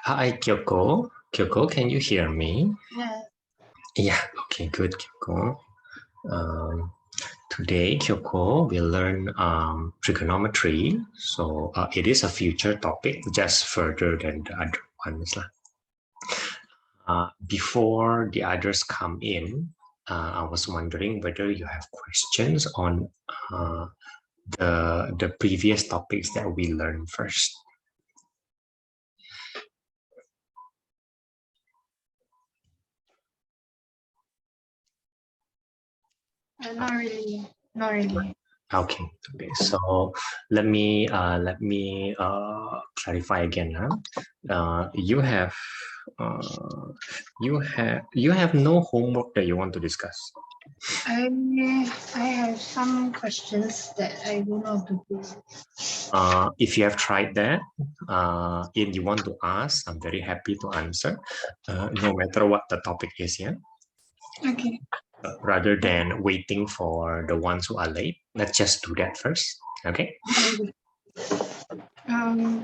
Hi, Kyoko. Kyoko, can you hear me? Yeah. Yeah, okay, good, Kyoko. Today, Kyoko will learn trigonometry. So it is a future topic, just further than the other ones. Before the others come in, I was wondering whether you have questions on the previous topics that we learned first. Not really. Not really. Okay. So let me clarify again. You have no homework that you want to discuss. I have some questions that I don't know how to do. If you have tried that, if you want to ask, I'm very happy to answer, no matter what the topic is. Yeah. Okay. Rather than waiting for the ones who are late, let's just do that first. Okay. Um.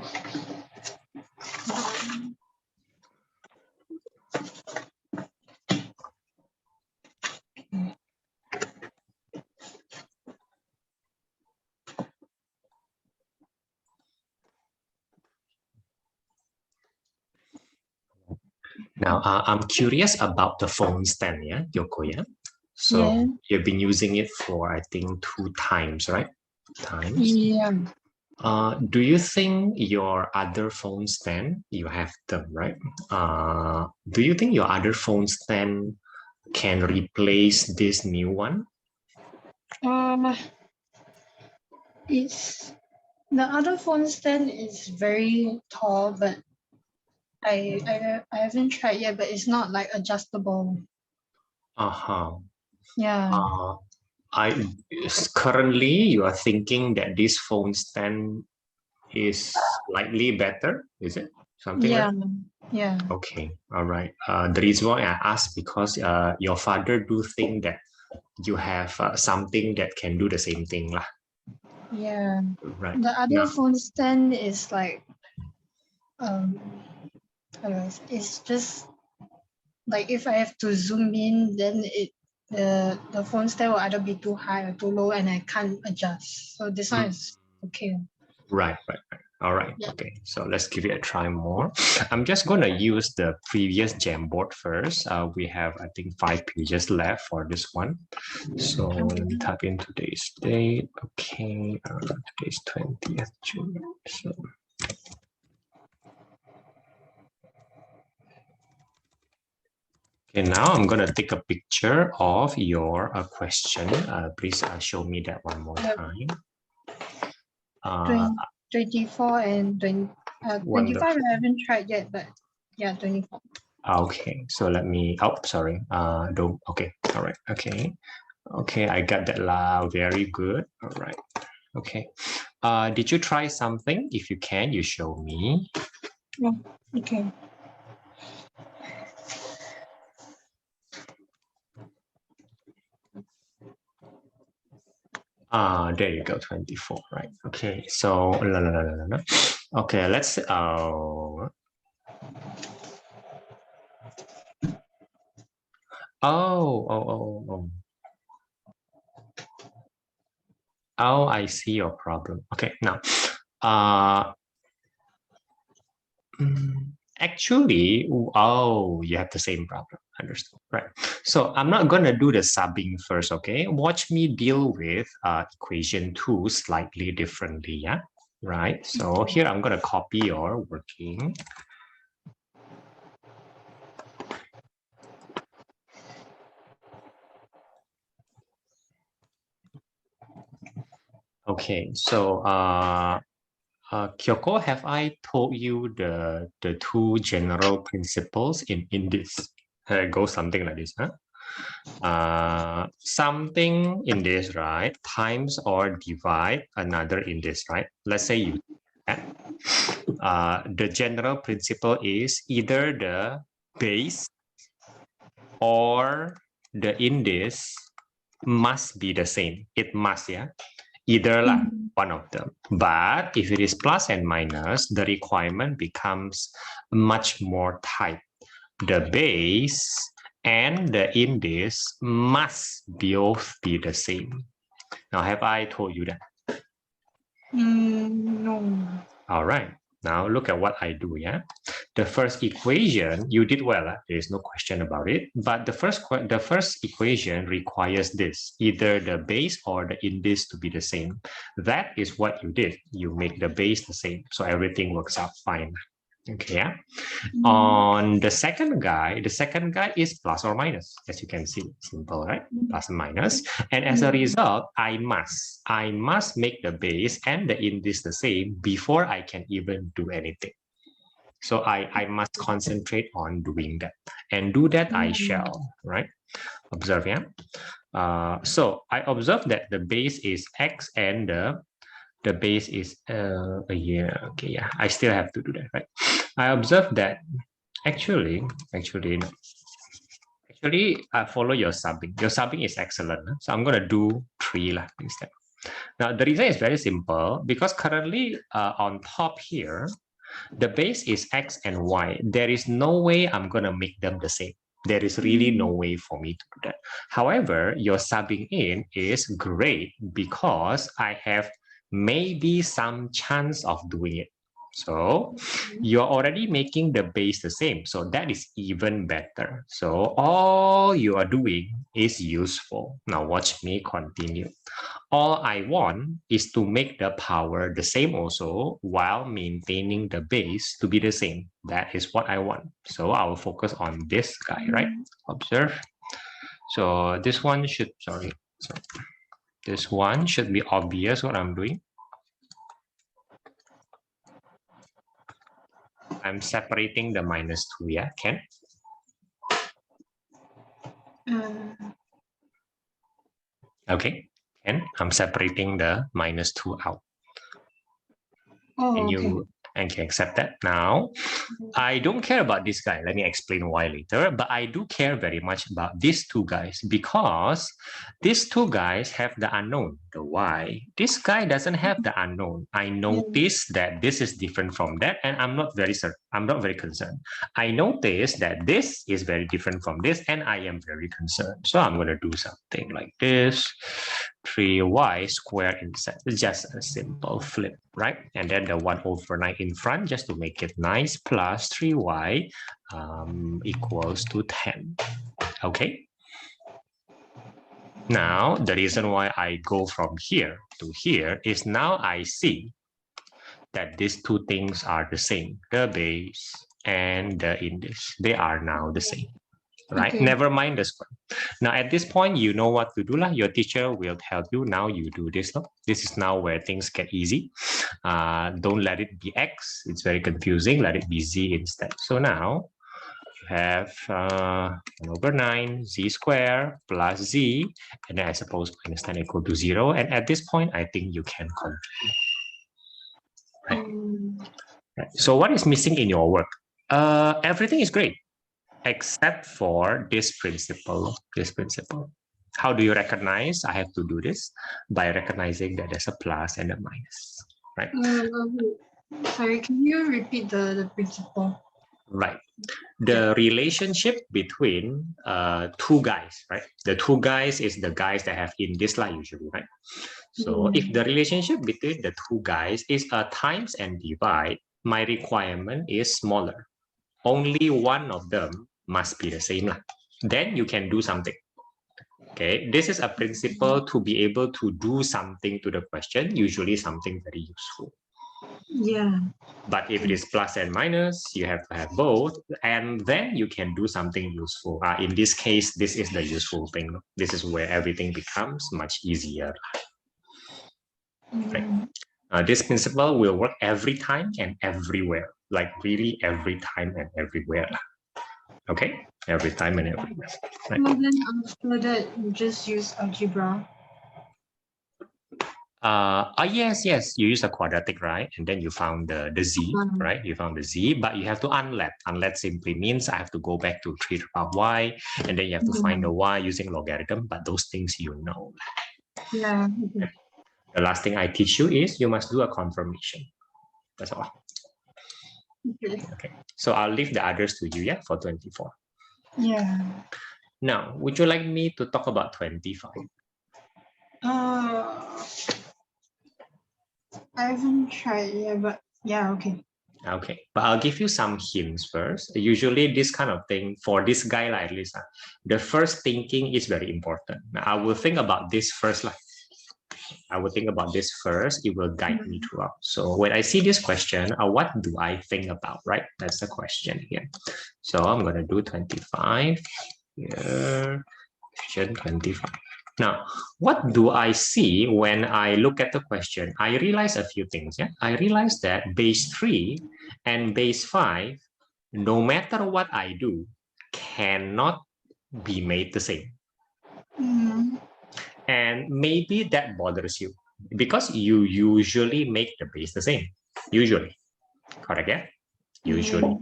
Now, I'm curious about the phone stand, yeah, Yoko, yeah? So Yeah. you've been using it for, I think, 2 times, right? Times. Yeah. Do you think your other phone stand, you have them, right? Do you think your other phone stand can replace this new one? It's the other phone stand is very tall, but I haven't tried yet. But it's not like adjustable. Uh-huh. Yeah. Currently you are thinking that this phone stand is slightly better, is it? Something like that? Yeah. Okay, all right. The reason why I asked because your father do think that you have something that can do the same thing lah. Yeah. Right. The other Now, phone stand is like it's just like if I have to zoom in, then it the phone stand will either be too high or too low, and I can't adjust. So this one is okay. Right. All right. Yeah. Okay. So let's give it a try more. I'm just going to use the previous Jamboard first. We have, I think, 5 pages left for this one. So let me type in today's date. Okay. Today's 20th June. So. Okay, now I'm going to take a picture of your question. Please show me that one more time. 24 and 25 I haven't tried yet, but yeah, 24. Okay, so let me, sorry. Don't, okay, all right, okay. Okay, I got that very good. All right, okay. Did you try something? If you can, you show me. Yeah, okay. There you go, 24, right? Okay, so, okay, let's, oh, I see your problem. Okay, now, actually, you have the same problem. Understood, right? So I'm not going to do the subbing first, okay? Watch me deal with equation 2 slightly differently, yeah? Right, so here I'm going to copy your working. Okay, so Kyoko, have I told you the 2 general principles in this? It goes something like this, huh? Something in this, right, times or divide another in this, right? Let's say you the general principle is either the base or the index must be the same. It must, yeah, either one of them. But if it is plus and minus, the requirement becomes much more tight. The base and the index must both be the same. Now, have I told you that? No. All right. Now look at what I do, yeah? The first equation, you did well, there is no question about it. But the first equation requires this, either the base or the index to be the same. That is what you did. You make the base the same, so everything works out fine. Okay, yeah. On the second guy is plus or minus, as you can see, simple, right? Plus and minus. And as a result, I must make the base and the index the same before I can even do anything. So I must concentrate on doing that, and do that I shall, right? Observe, yeah. So I observe that the base is x and the base is okay, yeah, I still have to do that, right? I observe that actually I follow your subbing. Your subbing is excellent, so I'm going to do 3 instead. Now the reason is very simple, because currently on top here the base is x and y. There is no way I'm going to make them the same. There is really no way for me to do that. However, your subbing in is great because I have maybe some chance of doing it. So you're already making the base the same. So that is even better. So all you are doing is useful. Now watch me continue. All I want is to make the power the same also while maintaining the base to be the same. That is what I want. So I will focus on this guy, right? Observe. So this one should, this one should be obvious what I'm doing. I'm separating the minus 2, yeah, Ken? Okay, and I'm separating the minus 2 out. Oh, Can okay. and can accept that. Now, I don't care about this guy. Let me explain why later. But I do care very much about these two guys because these two guys have the unknown, the y. This guy doesn't have the unknown. I notice that this is different from that, and I'm not very concerned. I notice that this is very different from this, and I am very concerned. So I'm going to do something like this. 3y squared inside. It's just a simple flip, right? And then the 1/9 in front, just to make it nice, plus 3y equals to 10. Okay. Now, the reason why I go from here to here is now I see that these two things are the same, the base and the index. They are now the same. Right? Okay. Never mind the square. Now, at this point, you know what to do. Your teacher will tell you, now you do this. This is now where things get easy. Don't let it be x. It's very confusing. Let it be z instead. So now you have 1/9 z squared plus z. And then I suppose minus 10 equal to 0. And at this point, I think you can complete. Right? Right. So what is missing in your work? Everything is great, except for this principle. How do you recognize? I have to do this by recognizing that there's a plus and a minus, right? Sorry, can you repeat the principle? Right. The relationship between two guys, right? The two guys is the guys that have in this line usually, right? So if the relationship between the two guys is a times and divide, my requirement is smaller. Only one of them must be the same. Then you can do something. Okay, this is a principle to be able to do something to the question, usually something very useful. Yeah. But if it is plus and minus, you have to have both, and then you can do something useful. In this case, this is the useful thing. This is where everything becomes much easier. Right? This principle will work every time and everywhere, like really every time and everywhere. Okay, every time and everywhere. Right? Well, then after that, you just use algebra. Yes, you use a quadratic, right? And then you found the z, right? You found the z, but you have to unlet. Unlet simply means I have to go back to 3 to the power y, and then you have to find the y using logarithm, but those things you know. Yeah. Okay. The last thing I teach you is you must do a confirmation. That's all. Okay. So I'll leave the others to you, yeah, for 24. Yeah. Now, would you like me to talk about 25? I haven't tried yet, but yeah, okay. Okay, but I'll give you some hints first. Usually this kind of thing, for this guy like Lisa, the first thinking is very important. Now, I will think about this first. I will think about this first. It will guide me throughout. So when I see this question, what do I think about, right? That's the question here. So I'm going to do 25 here, question 25. Now, what do I see when I look at the question? I realize a few things. Yeah, I realize that base 3 and base 5, no matter what I do, cannot be made the same. And maybe that bothers you because you usually make the base the same. Usually, correct? Yeah, usually.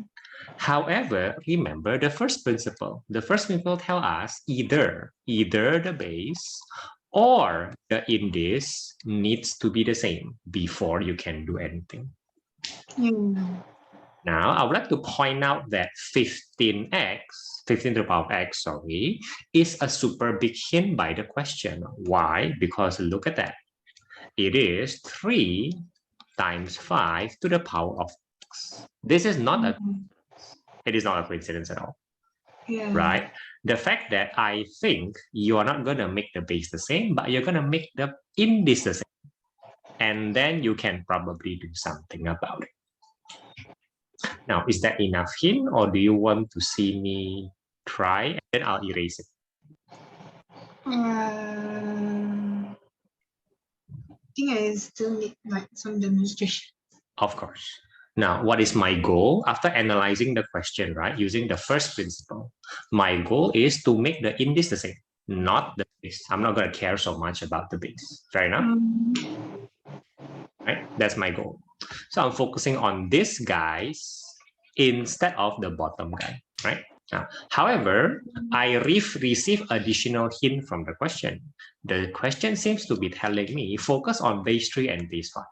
However, remember the first principle. The first principle tells us either the base or the index needs to be the same before you can do anything. Now, I would like to point out that 15x, 15 to the power of x, sorry, is a super big hint by the question. Why? Because look at that. It is 3 times 5 to the power of x. This is not a it is not a coincidence at all. Yeah. Right? The fact that I think you are not going to make the base the same, but you're going to make the index the same. And then you can probably do something about it. Now, is that enough hint, or do you want to see me try and then I'll erase it? I think I still need like some demonstration. Of course. Now, what is my goal? After analyzing the question, right, using the first principle, my goal is to make the index the same, not the base. I'm not going to care so much about the base. Fair enough? Right? That's my goal. So I'm focusing on these guys instead of the bottom guy, right? Now, however, I receive additional hint from the question. The question seems to be telling me focus on base 3 and base 5,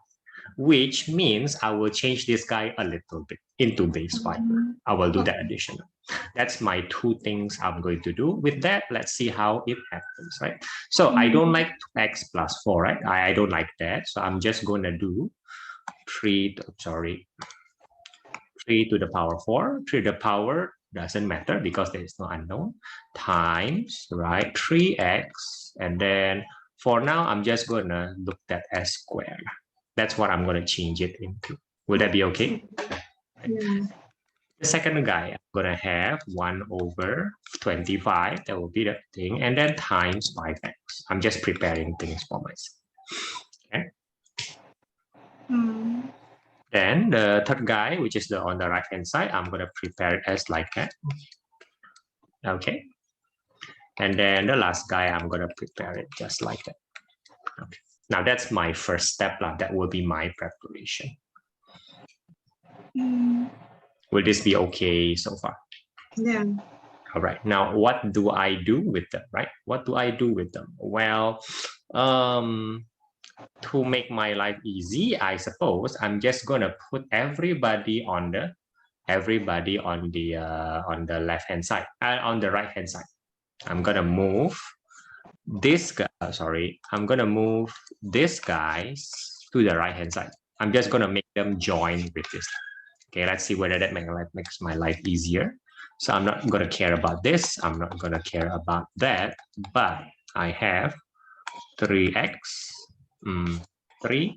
which means I will change this guy a little bit into base 5. I will do that additional. That's my two things I'm going to do. With that, let's see how it happens, right? So I don't like x plus 4, right? I don't like that. So I'm just going to do 3 to the power 4. 3 to the power doesn't matter because there is no unknown, times, right, 3x. And then for now, I'm just going to look at s squared. That's what I'm going to change it into. Will that be okay? Yeah. The second guy, I'm going to have 1 over 25. That will be the thing. And then times 5x. I'm just preparing things for myself. Okay. Then the third guy, which is on the right-hand side, I'm going to prepare it as like that. Okay. And then the last guy, I'm going to prepare it just like that. Okay. Now that's my first step. That will be my preparation. Will this be okay so far? Yeah. All right. Now, what do I do with them, right? What do I do with them? Well, to make my life easy, I suppose I'm just going to put everybody on the left-hand side, on the right-hand side. I'm going to move this guy, I'm going to move these guys to the right-hand side. I'm just going to make them join with this. Okay, let's see whether that makes my life easier. So I'm not going to care about this. I'm not going to care about that. But I have 3x, 3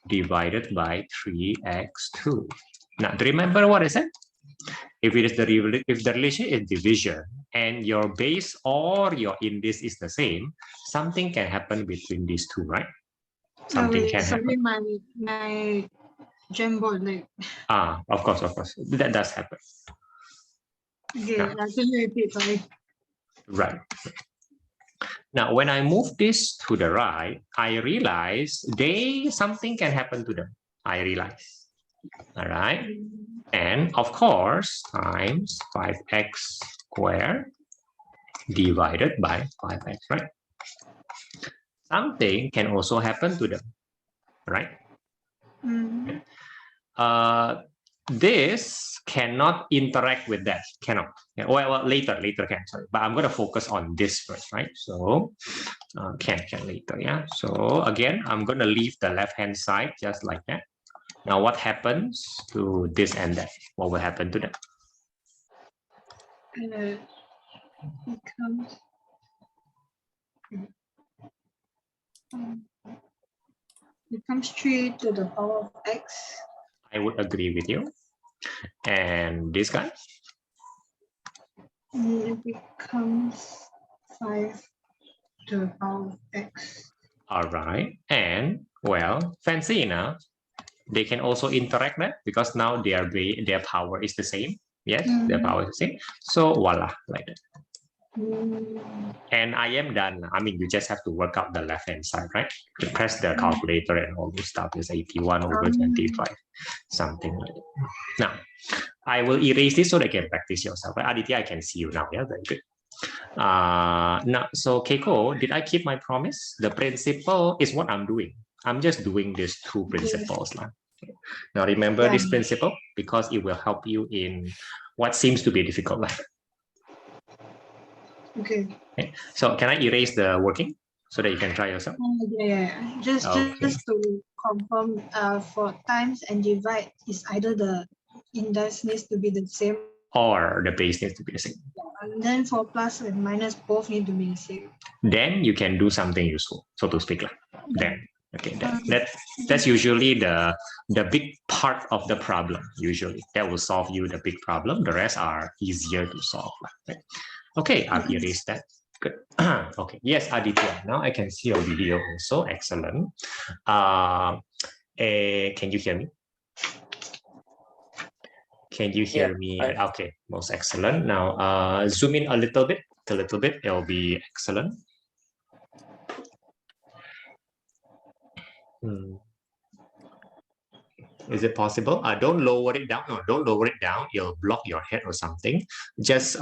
divided by 3x2. Now, remember what I said? If the relation is division and your base or your index is the same, something can happen between these two, right? Something can happen. My Jamboard, like. Of course, that does happen. Okay, can you repeat? Sorry. Right. Now, when I move this to the right, I realize something can happen to them. I realize. All right. And of course, times 5x squared divided by 5x, right? Something can also happen to them, right? This cannot interact with that, cannot. Well, later can, sorry. But I'm going to focus on this first, right? So can later, yeah. So again, I'm going to leave the left-hand side just like that. Now, what happens to this and that? What will happen to that? It becomes 3 to the power of x. I would agree with you. And this guy? It becomes 5 to the power of x. All right. And, well, fancy enough, they can also interact that because now their power is the same. Yes, their power is the same. So, voila, like that. And I am done. I mean, you just have to work out the left-hand side, right? You press the calculator and all this stuff is 81 over 25, something like that. Now, I will erase this so that you can practice yourself. Aditya, I can see you now. Yeah, very good. Now, so Keiko, did I keep my promise? The principle is what I'm doing. I'm just doing these two principles. Okay. Now, remember this principle because it will help you in what seems to be difficult. Okay. So can I erase the working so that you can try yourself? Just to confirm, for times and divide, is either the index needs to be the same or the base needs to be the same. And then for plus and minus, both need to be the same. Then you can do something useful, so to speak. Then, okay, that's usually the big part of the problem. Usually, that will solve you the big problem. The rest are easier to solve. Right? Okay, I've erased that. Good. Okay. Yes, Aditya. Now I can see your video also. Excellent. Can you hear me? Can you hear me? Okay, most excellent. Now zoom in a little bit. It'll be excellent. Is it possible? Don't lower it down. No, don't lower it down. You'll block your head or something. Just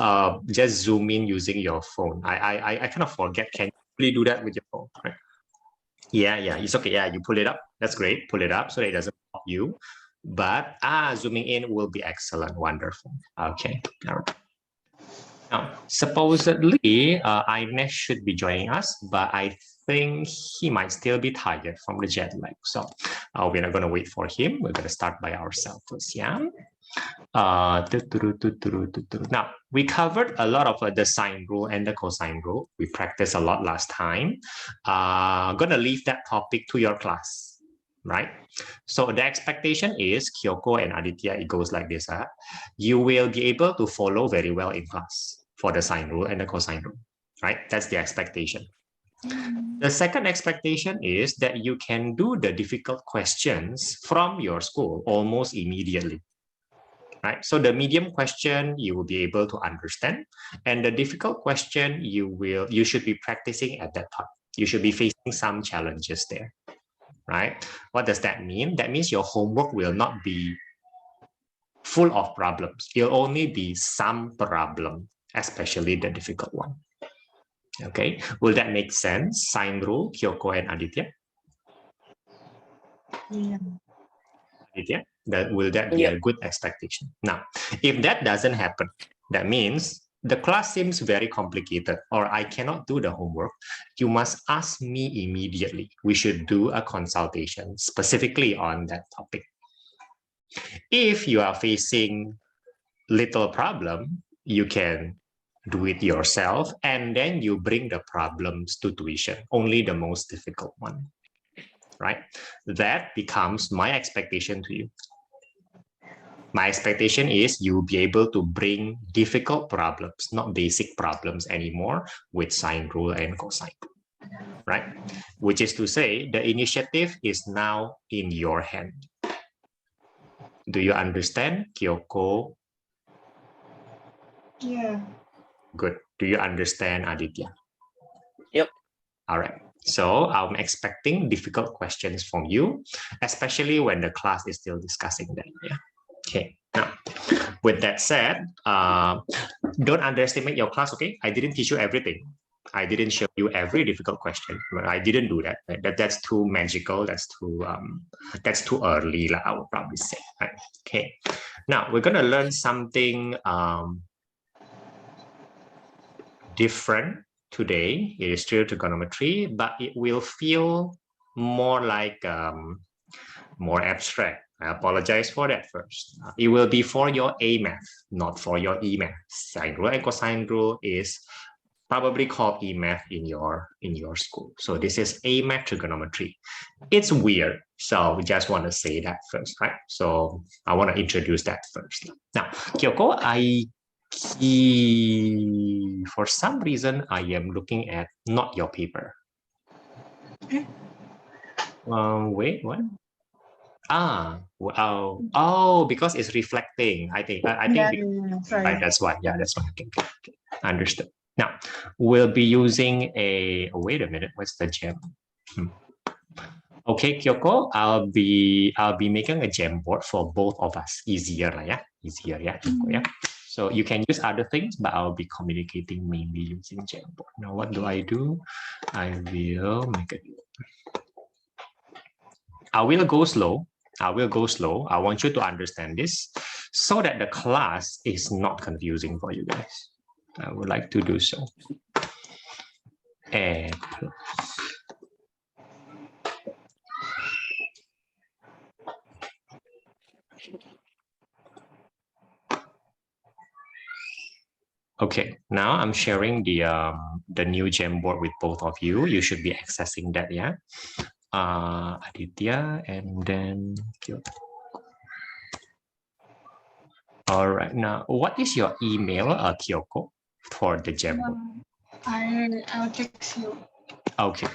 zoom in using your phone. I kind of forget. Can you really do that with your phone? Right? Yeah, it's okay. Yeah, you pull it up. That's great. Pull it up so that it doesn't block you. But zooming in will be excellent. Wonderful. Okay. All right. Now, supposedly, Ainesh should be joining us, but I think he might still be tired from the jet lag. So we're not going to wait for him. We're going to start by ourselves first, yeah? Now, we covered a lot of the sine rule and the cosine rule. We practiced a lot last time. Going to leave that topic to your class, right? So the expectation is Kyoko and Aditya, it goes like this. You will be able to follow very well in class for the sine rule and the cosine rule, right? That's the expectation. The second expectation is that you can do the difficult questions from your school almost immediately. Right? So the medium question you will be able to understand, and the difficult question you should be practicing at that time. You should be facing some challenges there, right? What does that mean? That means your homework will not be full of problems. It'll only be some problem, especially the difficult one. Okay, will that make sense? Sine rule, Kyoko and Aditya. Yeah. Aditya, will that be a good expectation? Now, if that doesn't happen, that means the class seems very complicated or I cannot do the homework. You must ask me immediately. We should do a consultation specifically on that topic. If you are facing little problem, you can do it yourself and then you bring the problems to tuition, only the most difficult one, right? That becomes my expectation to you. My expectation is you'll be able to bring difficult problems, not basic problems anymore with sine rule and cosine rule, right? Which is to say the initiative is now in your hand. Do you understand, Kyoko? Yeah. Good. Do you understand, Aditya? Yep. All right. So I'm expecting difficult questions from you, especially when the class is still discussing that. Yeah. Okay. Now, with that said, don't underestimate your class. Okay. I didn't teach you everything. I didn't show you every difficult question. I didn't do that. That's too magical. That's too early. I would probably say. Right? Okay. Now we're gonna learn something different today. It is still trigonometry, but it will feel more like more abstract. I apologize for that first. It will be for your A math, not for your E math. Sine rule and cosine rule is probably called E math in your school. So this is A math trigonometry. It's weird. So we just want to say that first, right? So I want to introduce that first. Now, Kyoko, for some reason, I am looking at not your paper. Wait, what? Oh, because it's reflecting. I think Sorry. right, that's why. Yeah, that's why. Okay. Understood. Now we'll be using a. Wait a minute. What's the gem? Okay, Kyoko. I'll be making a gem board for both of us. Easier, yeah. Easier, yeah. Kyoko, yeah. So you can use other things, but I'll be communicating mainly using Jamboard. Now, what do? I will make it. I will go slow. I want you to understand this so that the class is not confusing for you guys. I would like to do so. And okay, now I'm sharing the new Jamboard with both of you. You should be accessing that, yeah. Aditya and then Kyoko. All right, now what is your email, Kyoko, for the Jamboard? I'll text you. Okay.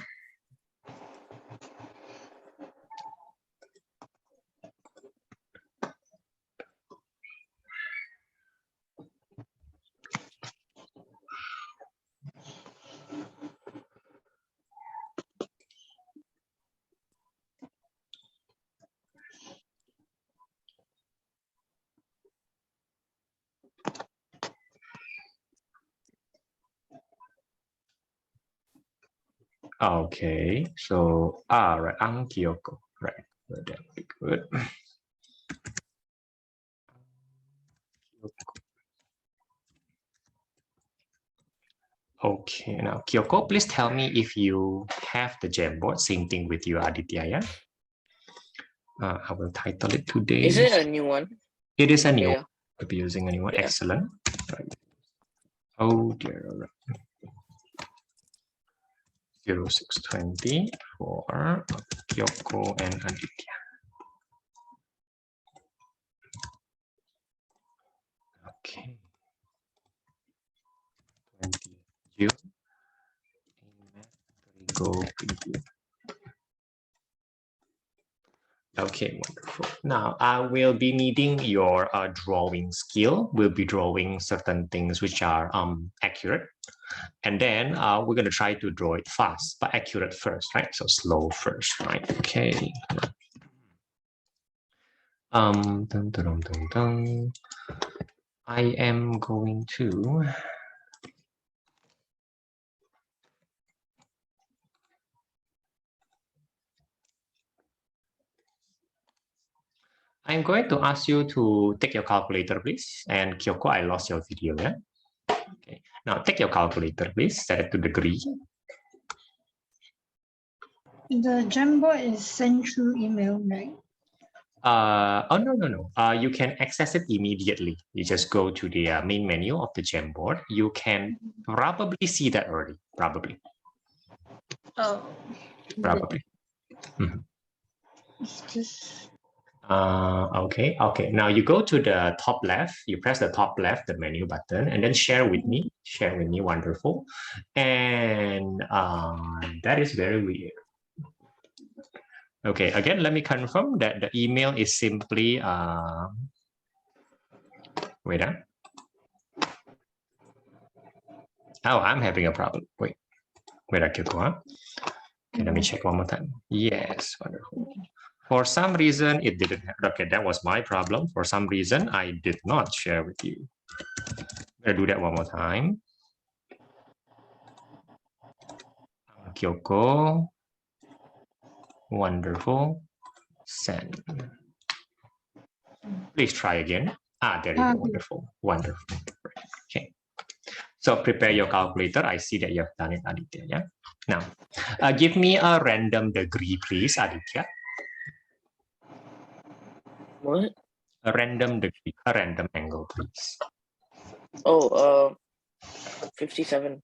Okay, so right, Kyoko, right, that would be good. Okay, now Kyoko, please tell me if you have the Jamboard. Same thing with you, Aditya. Yeah, I will title it today. Is it a new one? It is a new. Yeah. I'll be using a new one. Yeah. Excellent. Right. Oh dear. All right. 0620 for Kyoko and Aditya. Okay. 20 June. Trigo preview. Okay, wonderful. Now I will be needing your drawing skill. We'll be drawing certain things which are accurate. And then we're going to try to draw it fast, but accurate first, right? So slow first, right? Okay. Dun, dun, dun, dun, dun. I am going to ask you to take your calculator, please. And Kyoko, I lost your video, yeah? Okay. Now take your calculator, please. Set it to degree. The Jamboard is sent through email, right? Oh, no. You can access it immediately. You just go to the main menu of the Jamboard. You can probably see that already, probably. Oh. Probably. It's just... Okay. Now you go to the top left, you press the top left, the menu button, and then share with me. Share with me, wonderful. And that is very weird. Okay, again, let me confirm that the email is simply, wait, oh, I'm having a problem. Wait, Kyoko, huh? Okay, let me check one more time. Yes, wonderful. For some reason, it didn't have, okay, that was my problem. For some reason, I did not share with you. I'm gonna do that one more time. Kyoko, wonderful, send. Please try again. There you go, wonderful. Okay, so prepare your calculator. I see that you have done it, Aditya, yeah? Now, give me a random degree, please, Aditya. What? A random degree, a random angle, please. Oh, 57.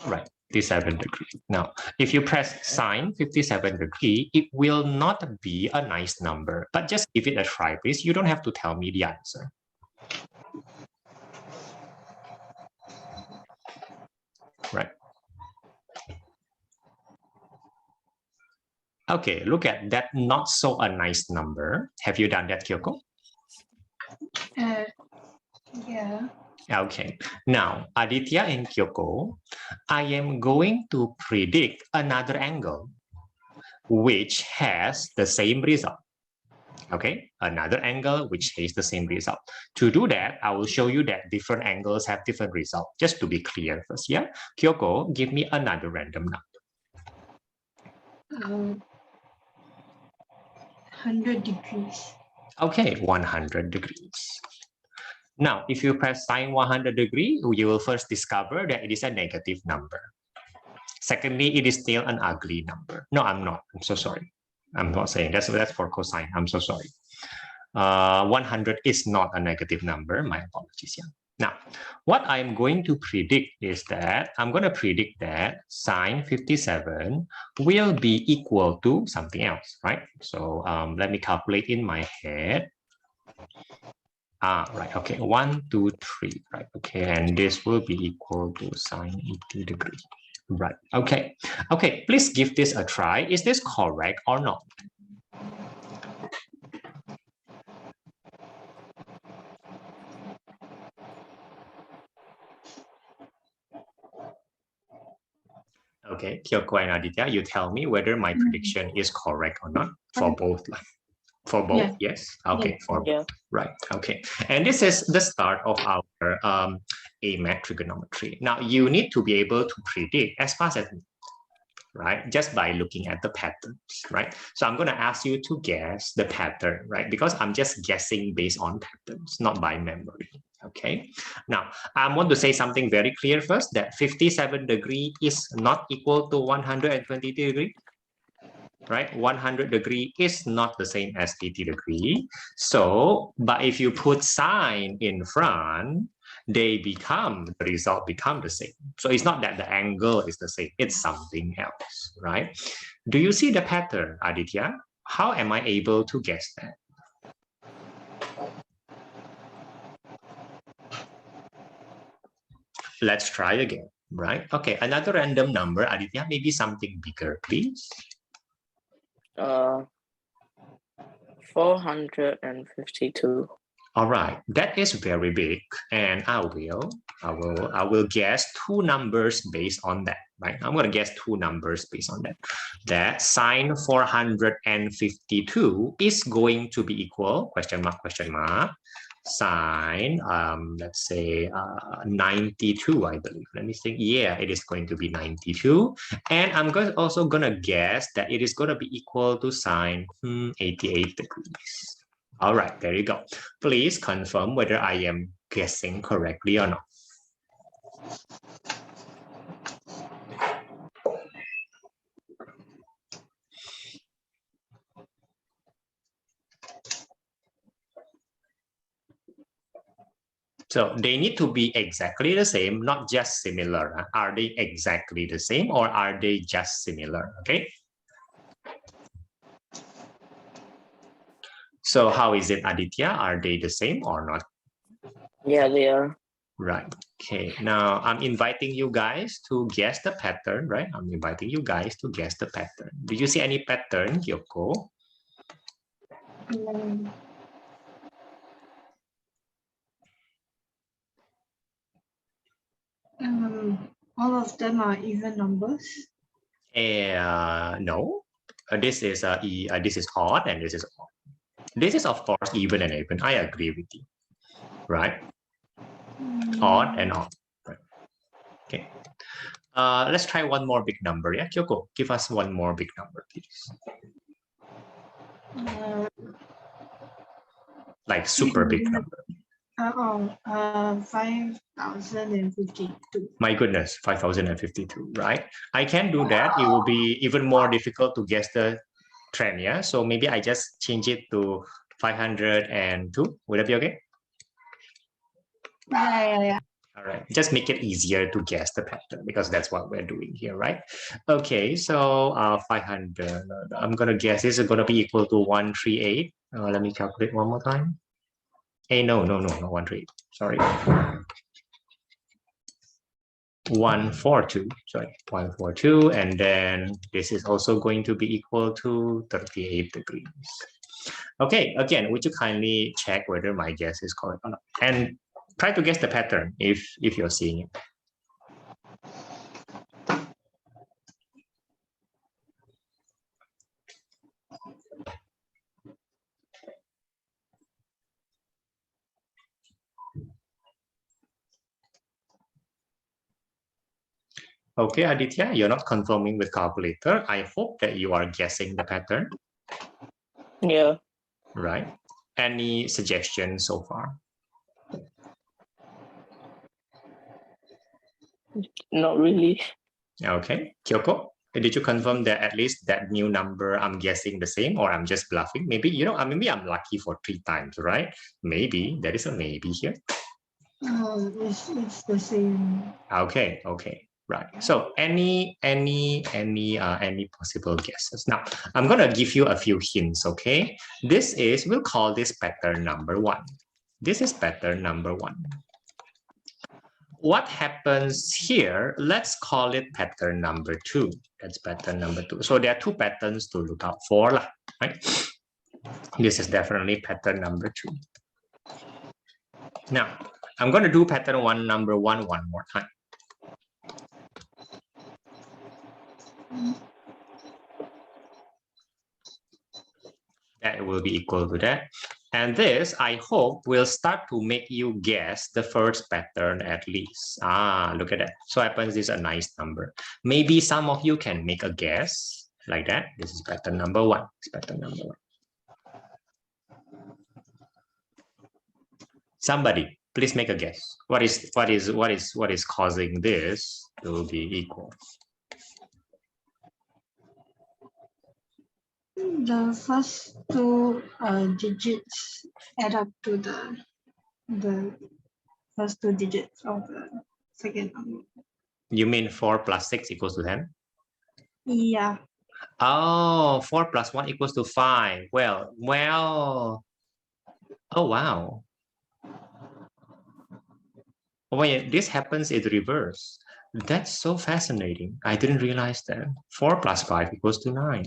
All right, 57 degrees. Now, if you press sine 57 degree, it will not be a nice number, but just give it a try, please. You don't have to tell me the answer. Right. Okay, look at that, not so a nice number. Have you done that, Kyoko? Yeah. Okay, now Aditya and Kyoko, I am going to predict another angle which has the same result. Okay, another angle which has the same result. To do that, I will show you that different angles have different results. Just to be clear first, yeah? Kyoko, give me another random number. 100 degrees. Okay, 100 degrees. Now, if you press sine 100 degree, you will first discover that it is a negative number. Secondly, it is still an ugly number. No, I'm not. I'm so sorry. I'm not saying that's for cosine. I'm so sorry. 100 is not a negative number. My apologies. Yeah. Now, what I'm going to predict is that I'm going to predict that sine 57 will be equal to something else, right? So let me calculate in my head. Right. Okay. 1, 2, 3. Right. Okay. And this will be equal to sine 80 degrees. Right. Okay. Okay. Please give this a try. Is this correct or not? Okay, Kyoko and Aditya, you tell me whether my prediction is correct or not for both. For both, Yeah. yes. Okay, Yeah. for both. Right. Okay, and this is the start of our AMAT trigonometry. Now you need to be able to predict as fast as right? Just by looking at the patterns, right? So I'm going to ask you to guess the pattern, right? Because I'm just guessing based on patterns, not by memory. Okay. Now, I want to say something very clear first, that 57 degree is not equal to 120 degree, right? 100 degree is not the same as 80 degree. So, but if you put sine in front, the result become the same. So it's not that the angle is the same, it's something else, right? Do you see the pattern, Aditya? How am I able to guess that? Let's try again, right? Okay, another random number, Aditya, maybe something bigger, please. 452. All right, that is very big, and I will guess two numbers based on that, right? I'm gonna guess two numbers based on that. That sine 452 is going to be equal, question mark, sine, let's say 92, I believe. Let me think. Yeah, it is going to be 92, and I'm also gonna guess that it is gonna be equal to sine 88 degrees. All right, there you go. Please confirm whether I am guessing correctly or not. So they need to be exactly the same, not just similar. Are they exactly the same or are they just similar? Okay. So how is it, Aditya? Are they the same or not? Yeah, they are. Right. Okay. Now I'm inviting you guys to guess the pattern, right? I'm inviting you guys to guess the pattern. Do you see any pattern, Kyoko? All of them are even numbers. No. This is odd and this is odd. This is of course even and even. I agree with you, right? Odd and odd. Right. Okay. Let's try one more big number. Yeah, Kyoko, give us one more big number, please. Like super big number. 5,052. My goodness, 5,052, right? I can do that. It will be even more difficult to guess the trend, yeah? So maybe I just change it to 502. Would that be okay? Yeah. All right, just make it easier to guess the pattern because that's what we're doing here, right? Okay, so 500, I'm gonna guess this is gonna be equal to 138. Let me calculate one more time. Hey, no, 138, sorry. 142, sorry, 142, and then this is also going to be equal to 38 degrees. Okay, again, would you kindly check whether my guess is correct or not? And try to guess the pattern if you're seeing it. Okay, Aditya, you're not confirming with calculator. I hope that you are guessing the pattern. Yeah. Right. Any suggestions so far? Not really. Okay, Kyoko, did you confirm that at least that new number I'm guessing the same or I'm just bluffing? Maybe, maybe I'm lucky for 3 times, right? Maybe, there is a maybe here. It's the same. Okay, right. So any possible guesses? Now, I'm gonna give you a few hints, okay? We'll call this pattern number 1. This is pattern number 1. What happens here? Let's call it pattern number 2. That's pattern number 2. So there are 2 patterns to look out for, right? This is definitely pattern number 2. Now, I'm going to do pattern number 1 more time. That will be equal to that. And this, I hope, will start to make you guess the first pattern at least. Look at that. So happens is a nice number. Maybe some of you can make a guess like that. This is pattern number 1. It's pattern number 1. Somebody, please make a guess. What is causing this to be equal? The first two digits add up to the first two digits of the second number. You mean 4 plus 6 equals to 10? Yeah. Oh, 4 plus 1 equals to 5. Well, oh, wow. Wait, this happens in reverse. That's so fascinating. I didn't realize that. 4 plus 5 equals to 9.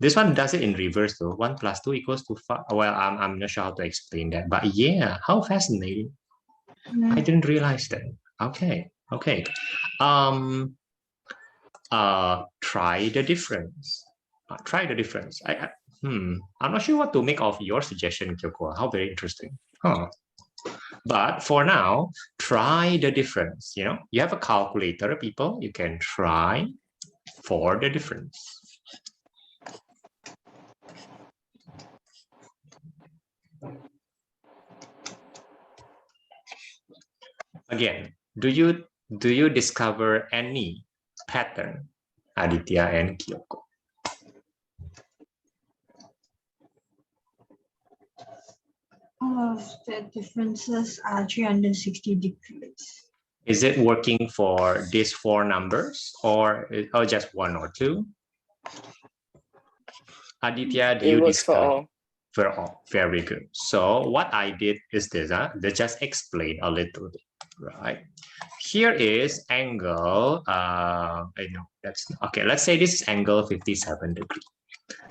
This one does it in reverse though. 1 plus 2 equals to 5. Well, I'm not sure how to explain that. But yeah, how fascinating. I didn't realize that. Okay. Try the difference. Try the difference. I'm not sure what to make of your suggestion, Kyoko. How very interesting. But for now, try the difference. You have a calculator, people. You can try for the difference. Again, do you discover any pattern, Aditya and Kyoko? All of the differences are 360 degrees. Is it working for these 4 numbers or just 1 or 2? Aditya, do you discover? For all. For all. Very good. So what I did is this. Let's just explain a little bit, right? Here is angle. That's okay. Let's say this is angle 57 degrees.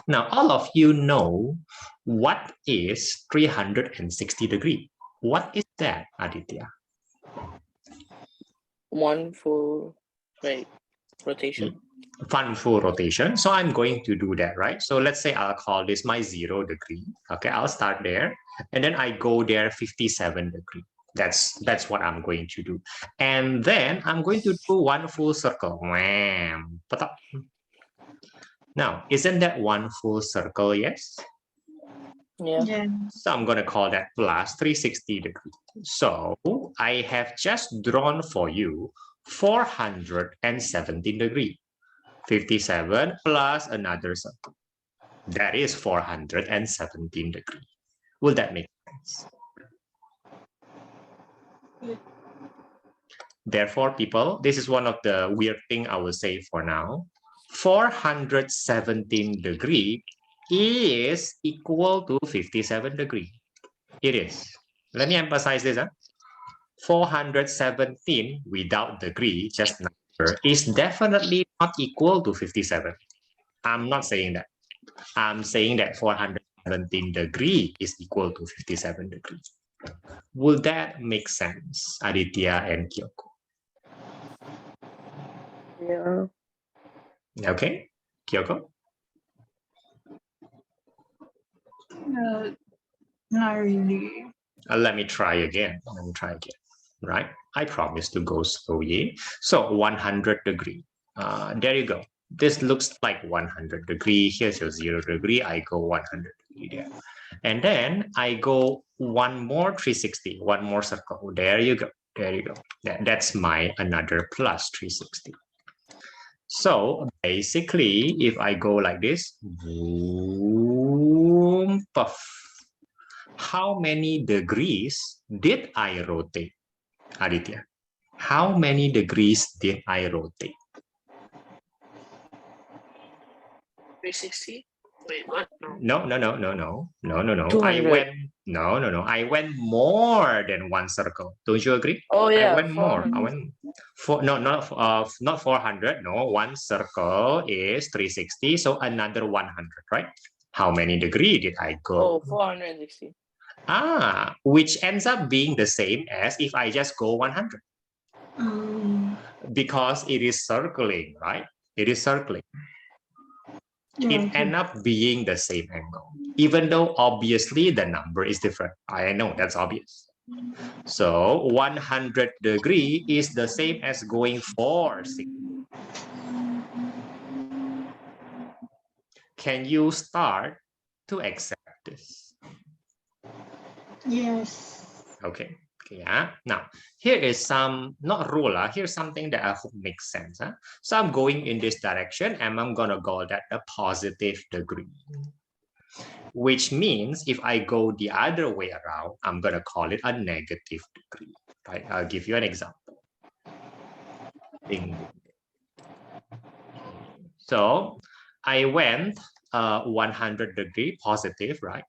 Now, all of you know what is 360 degrees. What is that, Aditya? 1 full rotation. 1 full rotation. So I'm going to do that, right? So let's say I'll call this my 0 degree. Okay, I'll start there. And then I go there 57 degrees. That's what I'm going to do. And then I'm going to do 1 full circle. Wham. Now, isn't that 1 full circle? Yes. Yeah. So I'm going to call that plus 360 degrees. So I have just drawn for you 417 degrees. 57 plus another circle. That is 417 degrees. Will that make sense? Therefore, people, this is one of the weird things I will say for now. 417 degrees is equal to 57 degrees. It is. Let me emphasize this. 417 without degree, just number, is definitely not equal to 57. I'm not saying that. I'm saying that 417 degrees is equal to 57 degrees. Will that make sense, Aditya and Kyoko? Yeah. Okay, Kyoko? Not really. Let me try again. Right? I promise to go slowly. So 100 degrees. There you go. This looks like 100 degrees. Here's your 0 degree. I go 100 degree there. And then I go one more 360, one more circle. There you go. That's my another plus 360. So basically, if I go like this, boom, puff. How many degrees did I rotate, Aditya? How many degrees did I rotate? 360? Wait, what? No. 200. I went more than one circle. Don't you agree? Oh yeah, I went more. 400. Not 400. No, one circle is 360. So another 100, right? How many degrees did I go? Oh, 460. Which ends up being the same as if I just go 100. Because it is circling, right? It is circling. It ends up being the same angle. even though obviously the number is different. I know that's obvious. So 100 degree is the same as going 460. Can you start to accept this? Yes. Okay. Yeah. Now, here is some, not rule, here's something that I hope makes sense. So I'm going in this direction and I'm going to call that a positive degree. Which means if I go the other way around, I'm going to call it a negative degree. Right? I'll give you an example. Ding, ding. So I went 100 degree positive, right?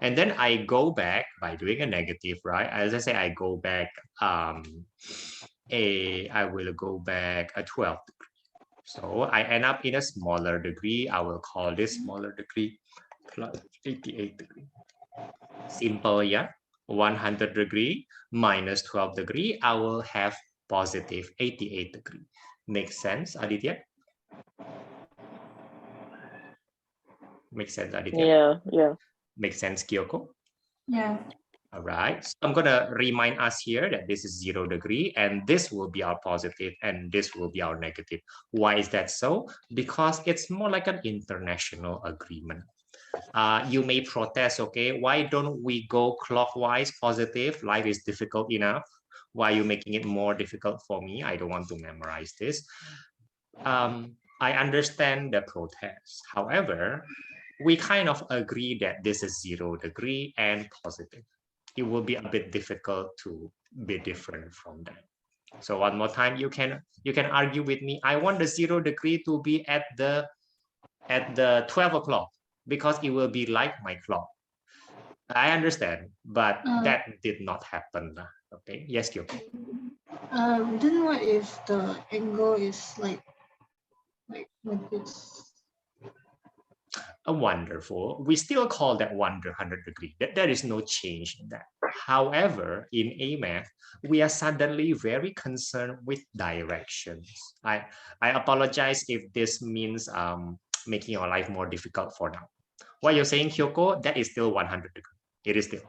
And then I go back by doing a negative, right? As I say, I go back I will go back a 12 degree. So I end up in a smaller degree. I will call this smaller degree plus 88 degree. Simple, yeah? 100 degree minus 12 degree, I will have positive 88 degree. Makes sense, Aditya? Makes sense, Aditya? Yeah. Makes sense, Kyoko? Yeah. All right, so I'm gonna remind us here that this is 0 degree and this will be our positive and this will be our negative. Why is that so? Because it's more like an international agreement. You may protest, okay, why don't we go clockwise positive? Life is difficult enough. Why are you making it more difficult for me? I don't want to memorize this. I understand the protest. However, we kind of agree that this is 0 degree and positive. It will be a bit difficult to be different from that. So one more time, you can argue with me. I want the 0 degree to be at the 12 o'clock because it will be like my clock. I understand, but that did not happen. Okay, yes, Kyoko. Then what if the angle is like this? Wonderful. We still call that 100 degree. There is no change in that. However, in AMAT, we are suddenly very concerned with directions. I apologize if this means making your life more difficult for now. What you're saying, Kyoko, that is still 100 degree. It is still,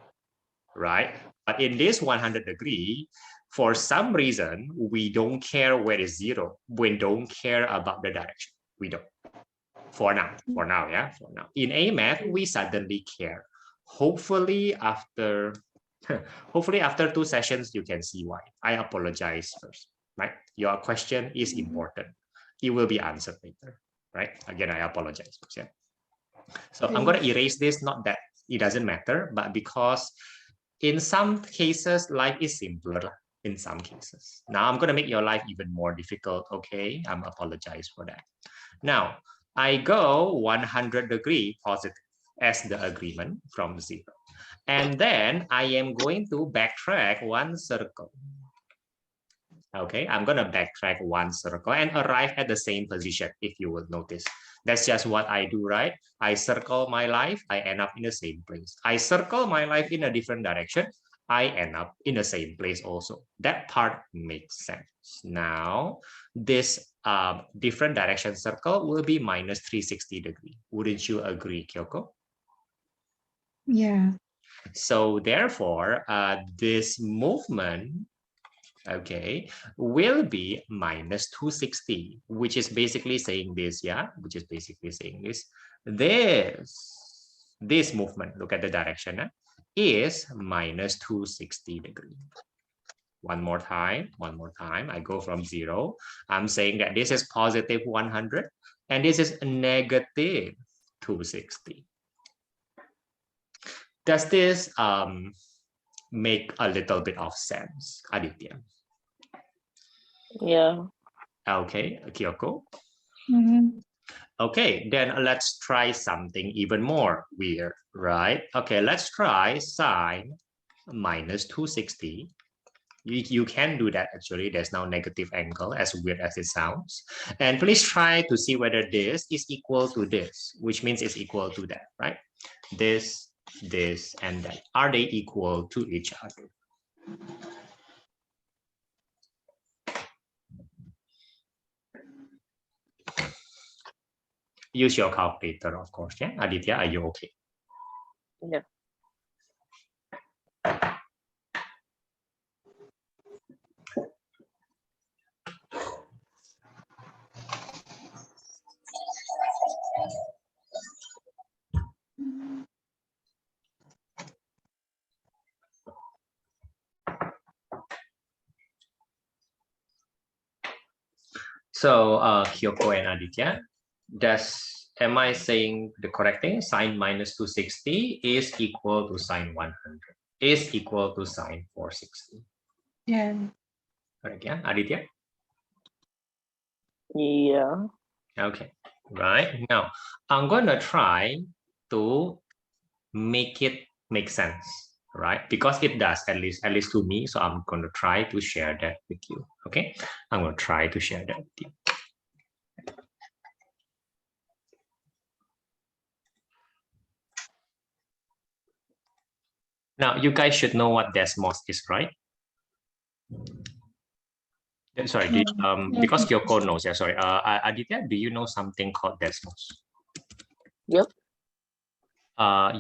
right? But in this 100 degree, for some reason, we don't care where is 0. We don't care about the direction. We don't. For now, yeah, for now. In AMAT, we suddenly care. Hopefully after 2 sessions, you can see why. I apologize first, right? Your question is important. It will be answered later, right? Again, I apologize. Yeah. So I'm going to erase this, not that it doesn't matter, but because in some cases, life is simpler in some cases. Now I'm going to make your life even more difficult, okay? I'm apologize for that. Now, I go 100 degree positive as the agreement from 0. And then I am going to backtrack 1 circle. Okay, I'm going to backtrack 1 circle and arrive at the same position, if you will notice. That's just what I do, right? I circle my life, I end up in the same place. I circle my life in a different direction, I end up in the same place also. That part makes sense. Now, this different direction circle will be minus 360 degree. Wouldn't you agree, Kyoko? Yeah. So therefore, this movement, okay, will be minus 260, which is basically saying this, yeah, which is basically saying this. This movement, look at the direction, is minus 260 degree. One more time, I go from 0. I'm saying that this is positive 100 and this is negative 260. Does this make a little bit of sense, Aditya? Yeah. Okay, Kyoko. Mm-hmm. Okay, then let's try something even more weird, right? Okay, let's try sine minus 260. You can do that actually. There's no negative angle, as weird as it sounds. And please try to see whether this is equal to this, which means it's equal to that, right? This, and that. Are they equal to each other? Use your calculator, of course. Yeah, Aditya, are you okay? Yeah. So, Kyoko and Aditya, am I saying the correct thing? Sine minus 260 is equal to sine 100, is equal to sine 460. Yeah. Correct, yeah, Aditya? Yeah. Okay, right. Now, I'm going to try to make it make sense, right? Because it does, at least to me. So I'm going to try to share that with you, okay? I'm going to try to share that with you. Now, you guys should know what Desmos is, right? Sorry, because Kyoko knows. Yeah, sorry. Aditya, do you know something called Desmos? Yep.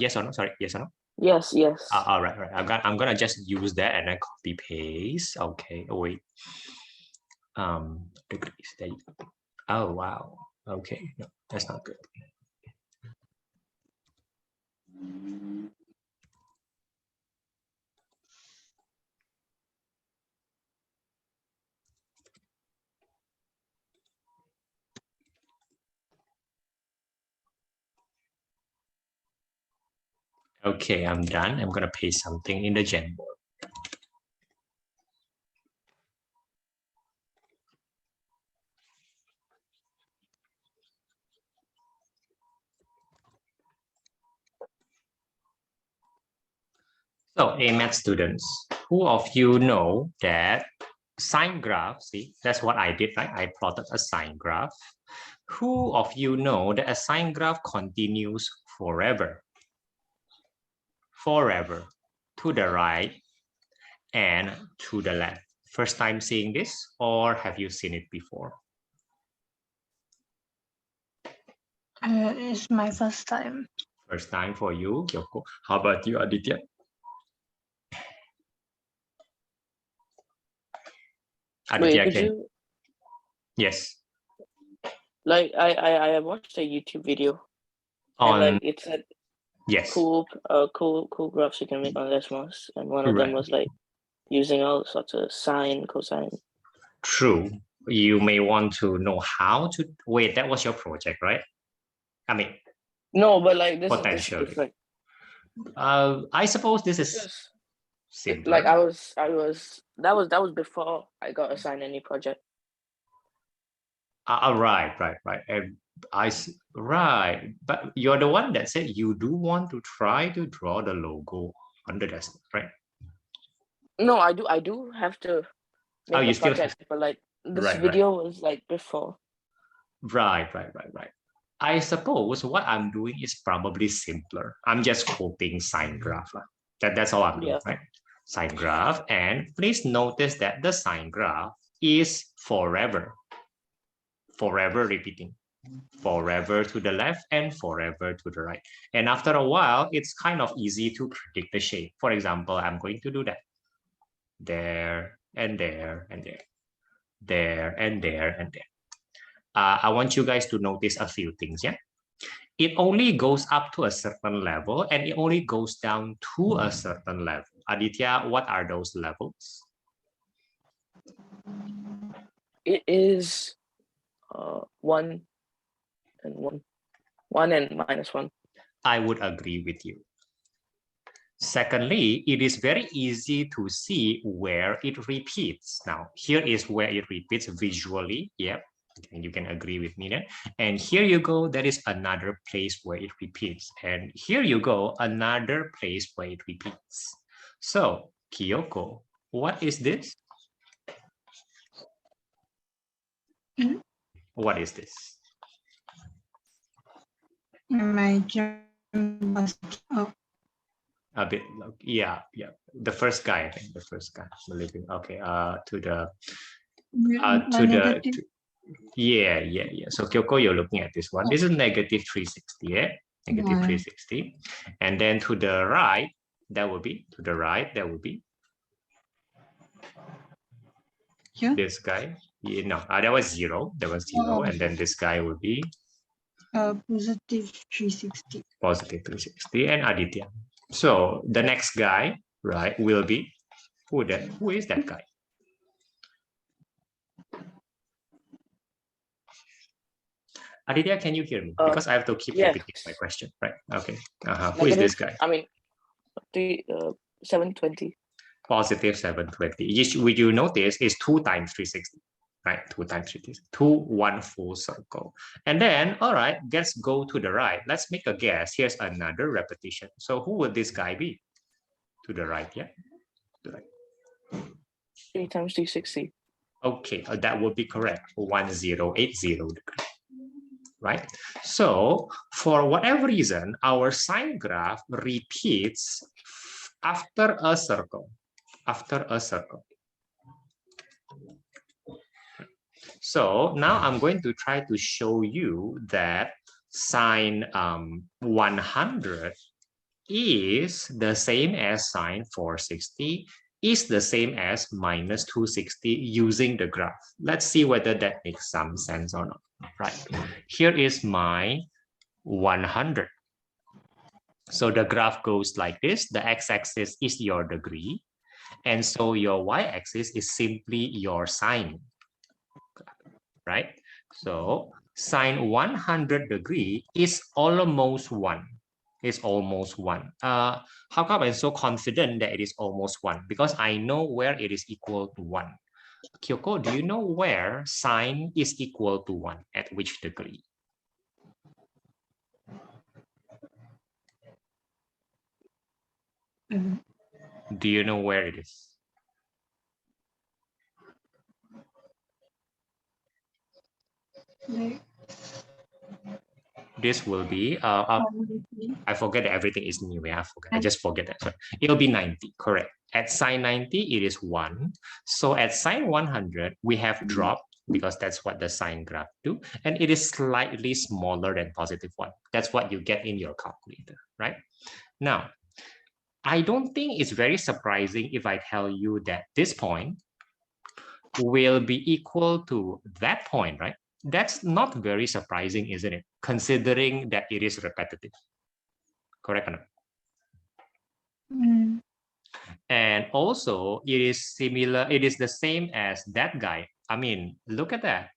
Yes or no? Sorry, yes or no? Yes. Yes. All right, right. I'm gonna just use that and then copy paste. Okay. Oh wait. Degrees. There you go. Oh wow. Okay. No, that's not good. Okay, I'm done. I'm gonna paste something in the Jamboard. So, AMAT students, who of you know that sine graph? See, that's what I did, right? I plotted a sine graph. Who of you know that a sine graph continues forever? Forever, to the right and to the left. First time seeing this, or have you seen it before? It's my first time. First time for you, Kyoko. How about you, Aditya? Wait, Aditya, could you Yes. like I watched a YouTube video and like it said Yes. cool graphs you can make on Desmos, and one of them Right. was like using all sorts of sine, cosine. True. You may want to know how to wait. That was your project, right? I mean, No, but like this potentially. is like I suppose this is because simpler. like I was that was before I got assigned any project. Right. And right. But you're the one that said you do want to try to draw the logo on the desk, right? No, I do have to make you the still project, but like this Right. video was like before. Right. I suppose what I'm doing is probably simpler. I'm just copying sine graph. That's all I'm doing, right? Sine graph. And please notice that the sine graph is forever. Forever repeating. Forever to the left and forever to the right. And after a while, it's kind of easy to predict the shape. For example, I'm going to do that. There and there and there. There and there and there. I want you guys to notice a few things, yeah? It only goes up to a certain level and it only goes down to a certain level. Aditya, what are those levels? It is 1 and 1. 1 and -1. I would agree with you. Secondly, it is very easy to see where it repeats. Now, here is where it repeats visually. Yep, and you can agree with me there. And here you go, that is another place where it repeats. And here you go, another place where it repeats. So, Kyoko, what is this? Mm-hmm. What is this? My gym was A bit, yeah. The first guy, I think, the first guy. Okay, to the yeah. So Kyoko, you're looking at this one. This is negative 360, yeah? negative 360. And then to the right, that will be, Here? this guy. Yeah, no, that was 0. That was 0. And then this guy will be positive 360. Positive 360 and Aditya. So the next guy, right, will be who is that guy? Aditya, can you hear me? Because I have to keep repeating my question, right? Okay. Who is this guy? I mean, 720. Positive 720. Which you notice is 2 times 360, right? 2 times 360. 2, 1 full circle. And then, all right, let's go to the right. Let's make a guess. Here's another repetition. So who would this guy be? To the right, yeah? To the right. 3 times 360. Okay, that would be correct. 1080 degree. Right? So for whatever reason, our sine graph repeats after a circle. So now I'm going to try to show you that sine 100 is the same as sine 460 is the same as minus 260 using the graph. Let's see whether that makes some sense or not. Right. Here is my 100. So the graph goes like this. The x-axis is your degree. And so your y-axis is simply your sine. Right? So sine 100 degree is almost 1. Is almost 1. How come I'm so confident that it is almost 1? Because I know where it is equal to 1. Kyoko, do you know where sine is equal to 1? At which degree? Do you know where it is? This will be, I forget that everything is new. I just forget that. So it'll be 90, correct. At sine 90, it is 1. So at sine 100, we have dropped because that's what the sine graph do. And it is slightly smaller than positive 1. That's what you get in your calculator, right? Now, I don't think it's very surprising if I tell you that this point will be equal to that point, right? That's not very surprising, isn't it? Considering that it is repetitive. Correct or not? And also, it is similar, it is the same as that guy. I mean, look at that.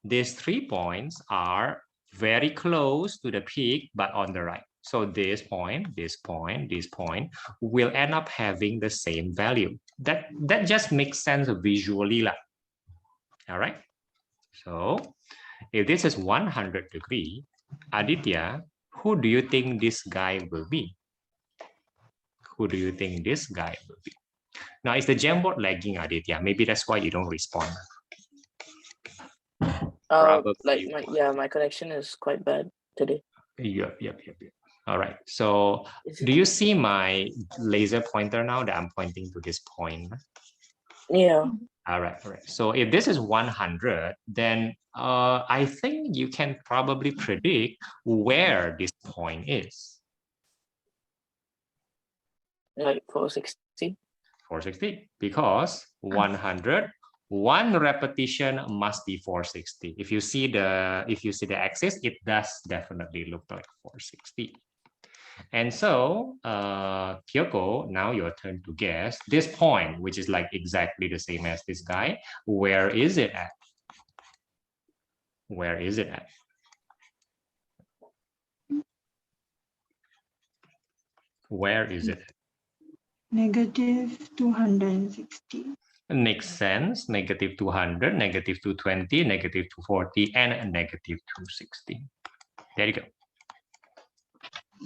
These 3 points are very close to the peak, but on the right. So this point, this point, this point will end up having the same value. That just makes sense visually. All right. So if this is 100 degree, Aditya, who do you think this guy will be? Who do you think this guy will be? Now, is the Jamboard lagging, Aditya? Maybe that's why you don't respond. My connection is quite bad today. Yep. All right. So do you see my laser pointer now that I'm pointing to this point? Yeah. All right. So if this is 100, then I think you can probably predict where this point is. Like 460. 460, because 100, one repetition must be 460. If you see the axis, it does definitely look like 460. And so, Kyoko, now your turn to guess this point, which is like exactly the same as this guy. Where is it at? Where is it at? Where is it at? Negative 260. Makes sense. Negative 200, negative 220, negative 240, and negative 260. There you go.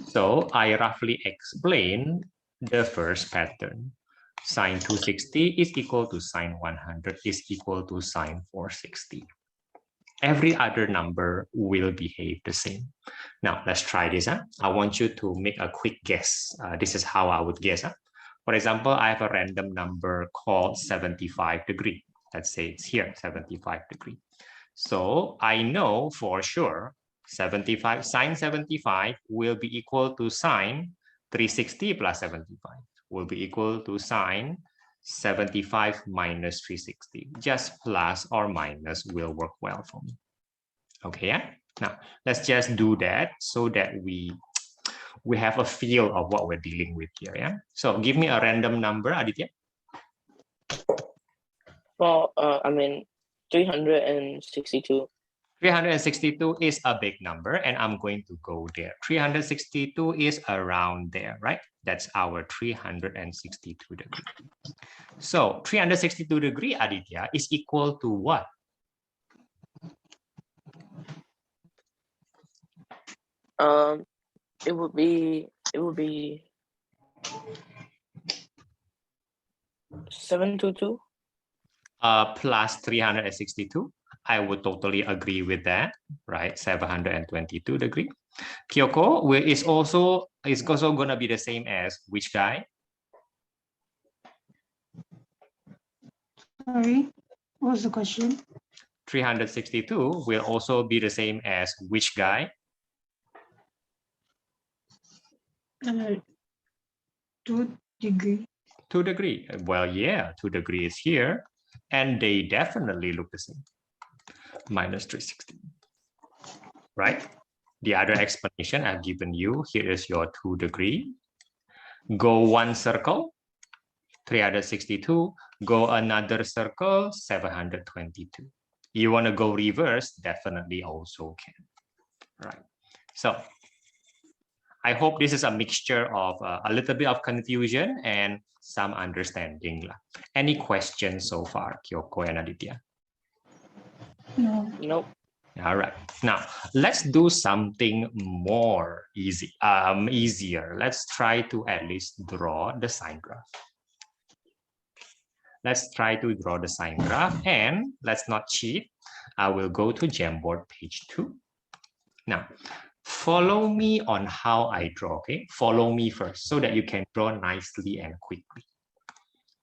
So I roughly explain the first pattern. Sine 260 is equal to sine 100 is equal to sine 460. Every other number will behave the same. Now, let's try this. I want you to make a quick guess. This is how I would guess. For example, I have a random number called 75 degree. Let's say it's here, 75 degree. So I know for sure 75, sine 75 will be equal to sine 360 plus 75 will be equal to sine 75 minus 360. Just plus or minus will work well for me. Okay, yeah? Now, let's just do that so that we have a feel of what we're dealing with here, yeah? So give me a random number, Aditya. Well, 362. 362 is a big number, and I'm going to go there. 362 is around there, right? That's our 362 degree. So 362 degree, Aditya, is equal to what? It would be 722. Plus 362. I would totally agree with that, right? 722 degree. Kyoko is also going to be the same as which guy? Sorry, what was the question? 362 will also be the same as which guy? 2 degree. 2 degree. Well, yeah, 2 degree is here, and they definitely look the same. Minus 360. Right? The other explanation I've given you, here is your 2 degree. Go one circle, 362. Go another circle, 722. You want to go reverse, definitely also can. Right. So I hope this is a mixture of a little bit of confusion and some understanding. Any questions so far, Kyoko and Aditya? No. Nope. All right. Now let's do something more easier. Let's try to at least draw the sine graph. Let's try to draw the sine graph, and let's not cheat. I will go to Jamboard page 2. Now, follow me on how I draw, okay? Follow me first so that you can draw nicely and quickly,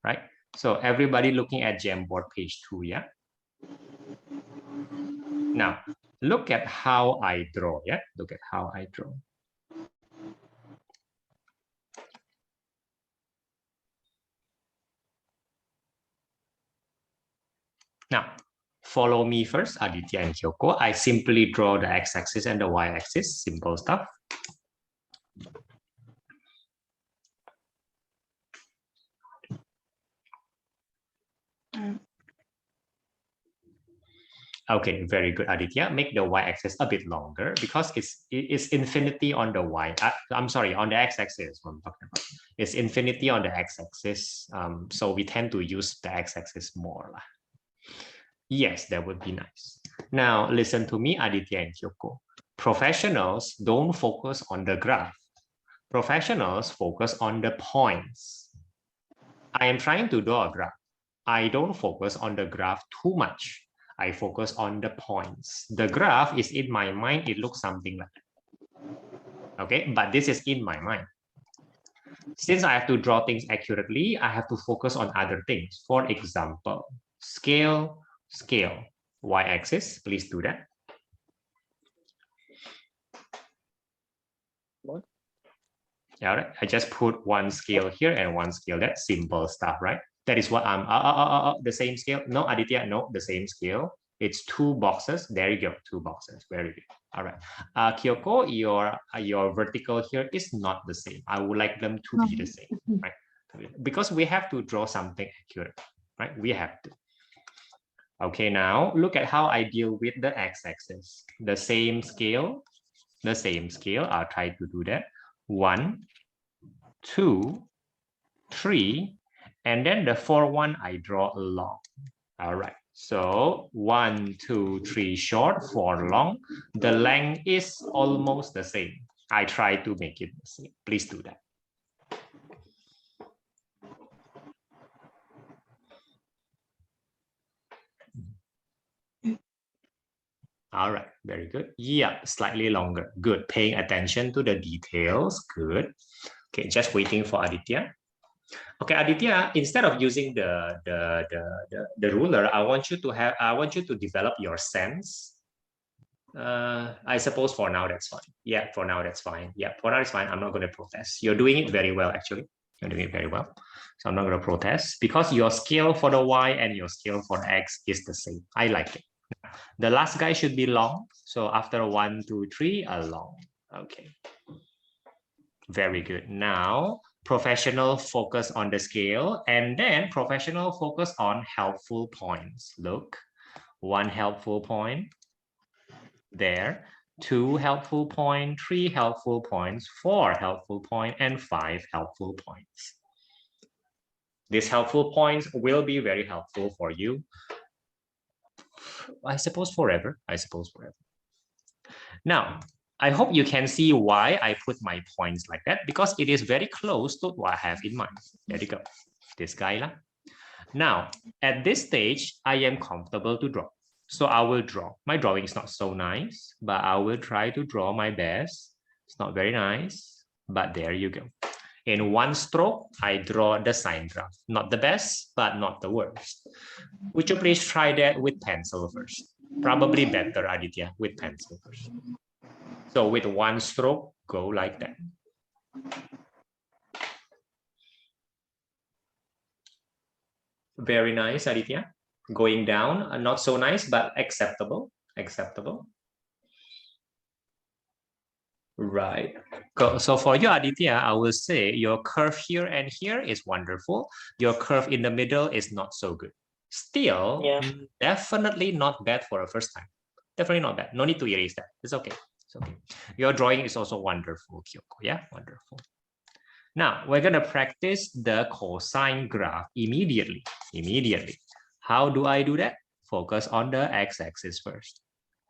right? So everybody looking at Jamboard page 2, yeah? Now, look at how I draw, yeah? Look at how I draw. Now, follow me first, Aditya and Kyoko. I simply draw the x-axis and the y-axis, simple stuff. Okay, very good, Aditya. Make the y-axis a bit longer because it's infinity on the y. I'm sorry, on the x-axis. I'm talking about. It's infinity on the x-axis. So we tend to use the x-axis more. Yes, that would be nice. Now listen to me, Aditya and Kyoko. Professionals don't focus on the graph. Professionals focus on the points. I am trying to draw a graph. I don't focus on the graph too much. I focus on the points. The graph is in my mind. It looks something like that. Okay, but this is in my mind. Since I have to draw things accurately, I have to focus on other things. For example, scale, scale. Y-axis, please do that. What? All right, I just put one scale here and one scale. That's simple stuff, right? That is what I'm, the same scale. No, Aditya, no, the same scale. It's 2 boxes. There you go, 2 boxes. Very good. All right. Kyoko, your vertical here is not the same. I would like them to be the same, right? Because we have to draw something accurate, right? We have to. Okay, now look at how I deal with the x-axis. The same scale, the same scale. I'll try to do that. 1, 2, 3, and then the 4th one I draw long. All right. So 1, 2, 3 short, 4 long. The length is almost the same. I try to make it the same. Please do that. All right, very good. Yeah, slightly longer. Good. Paying attention to the details. Good. Okay, just waiting for Aditya. Okay, Aditya, instead of using the ruler, I want you to develop your sense. I suppose for now that's fine. Yeah, for now that's fine. Yeah, for now it's fine. I'm not going to protest. You're doing it very well, actually. You're doing it very well. So I'm not going to protest because your scale for the Y and your scale for X is the same. I like it. The last guy should be long. So after 1, 2, 3, a long. Okay. Very good. Now, professional focus on the scale and then professional focus on helpful points. Look, one helpful point there, 2 helpful point, 3 helpful points, 4 helpful point, and 5 helpful points. These helpful points will be very helpful for you. I suppose forever. Now, I hope you can see why I put my points like that, because it is very close to what I have in mind. There you go. This guy lah. Now, at this stage, I am comfortable to draw. So I will draw. My drawing is not so nice, but I will try to draw my best. It's not very nice, but there you go. In one stroke, I draw the sine graph. Not the best, but not the worst. Would you please try that with pencil first? Probably better, Aditya, with pencil first. So with one stroke, go like that. Very nice, Aditya. Going down, not so nice, but acceptable. Right. So for you, Aditya, I will say your curve here and here is wonderful. Your curve in the middle is not so good. Still, definitely not bad for a first time. Definitely not bad. No need to erase that. It's okay. It's okay. Your drawing is also wonderful, Kyoko. Yeah, wonderful. Now, we're going to practice the cosine graph immediately. How do I do that? Focus on the x-axis first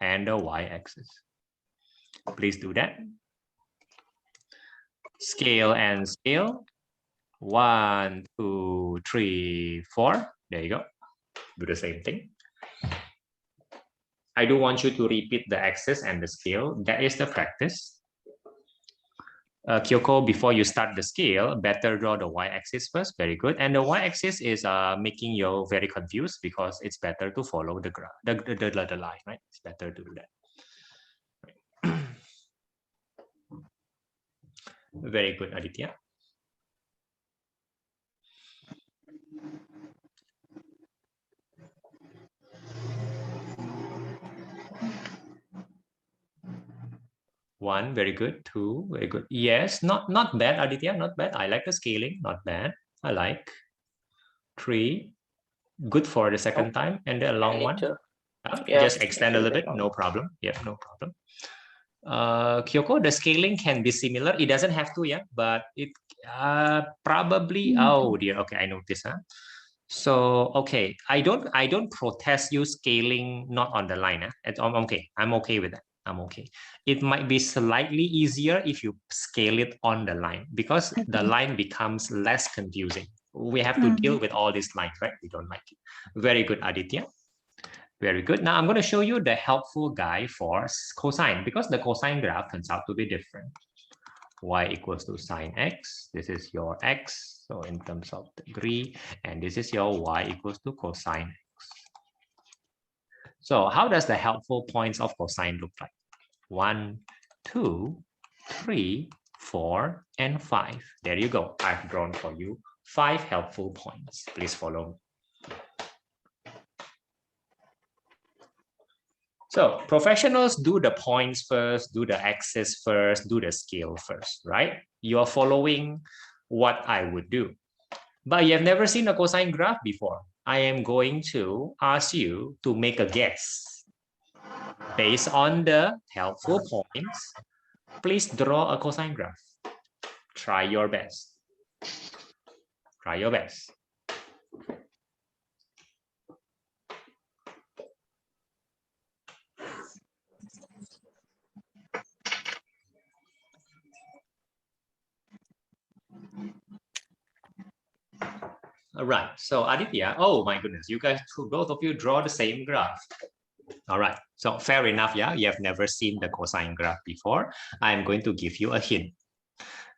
and the y-axis. Please do that. Scale and scale. 1, 2, 3, 4. There you go. Do the same thing. I do want you to repeat the axis and the scale. That is the practice. Kyoko, before you start the scale, better draw the y-axis first. Very good. And the y-axis is making you very confused because it's better to follow the graph, the line, right? It's better to do that. Very good, Aditya. One, very good. 2, very good. Yes, not bad, Aditya, not bad. I like the scaling, not bad. I like. 3, good for the second time, and the long one. Just extend a little bit, no problem. Yeah, no problem. Kyoko, the scaling can be similar. It doesn't have to, yeah, but it probably. Oh dear. Okay, I noticed. Huh? So okay, I don't protest you scaling not on the line. I'm okay. I'm okay with that. I'm okay. It might be slightly easier if you scale it on the line because the line becomes less confusing. We have to deal with all these lines, right? We don't like it. Very good, Aditya. Very good. Now I'm going to show you the helpful guy for cosine because the cosine graph turns out to be different. Y equals to sine x. This is your x. So in terms of degree, and this is your y equals to cosine x. So how does the helpful points of cosine look like? 1, 2, 3, 4, and 5. There you go. I've drawn for you 5 helpful points. Please follow me. So professionals do the points first, do the axis first, do the scale first, right? You're following what I would do. But you have never seen a cosine graph before. I am going to ask you to make a guess. Based on the helpful points, please draw a cosine graph. Try your best. Try your best. All right, so Aditya, oh my goodness, you guys, both of you draw the same graph. All right, so fair enough, yeah, you have never seen the cosine graph before. I'm going to give you a hint.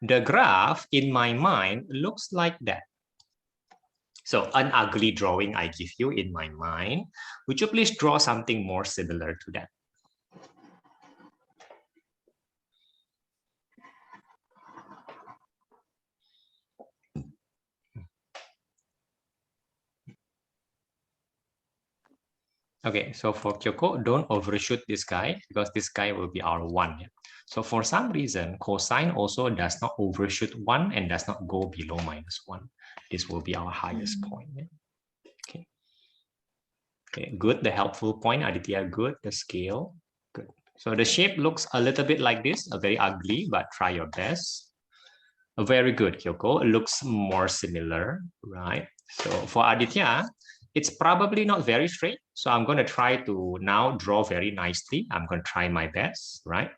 The graph in my mind looks like that. So an ugly drawing I give you in my mind. Would you please draw something more similar to that? Okay, so for Kyoko, don't overshoot this guy because this guy will be our 1. Yeah? So for some reason, cosine also does not overshoot 1 and does not go below -1. This will be our highest point. Yeah? Okay. Okay, good. The helpful point, Aditya, good. The scale, good. So the shape looks a little bit like this, very ugly, but try your best. Very good, Kyoko. It looks more similar, right? So for Aditya, it's probably not very straight. So I'm going to try to now draw very nicely. I'm going to try my best, right?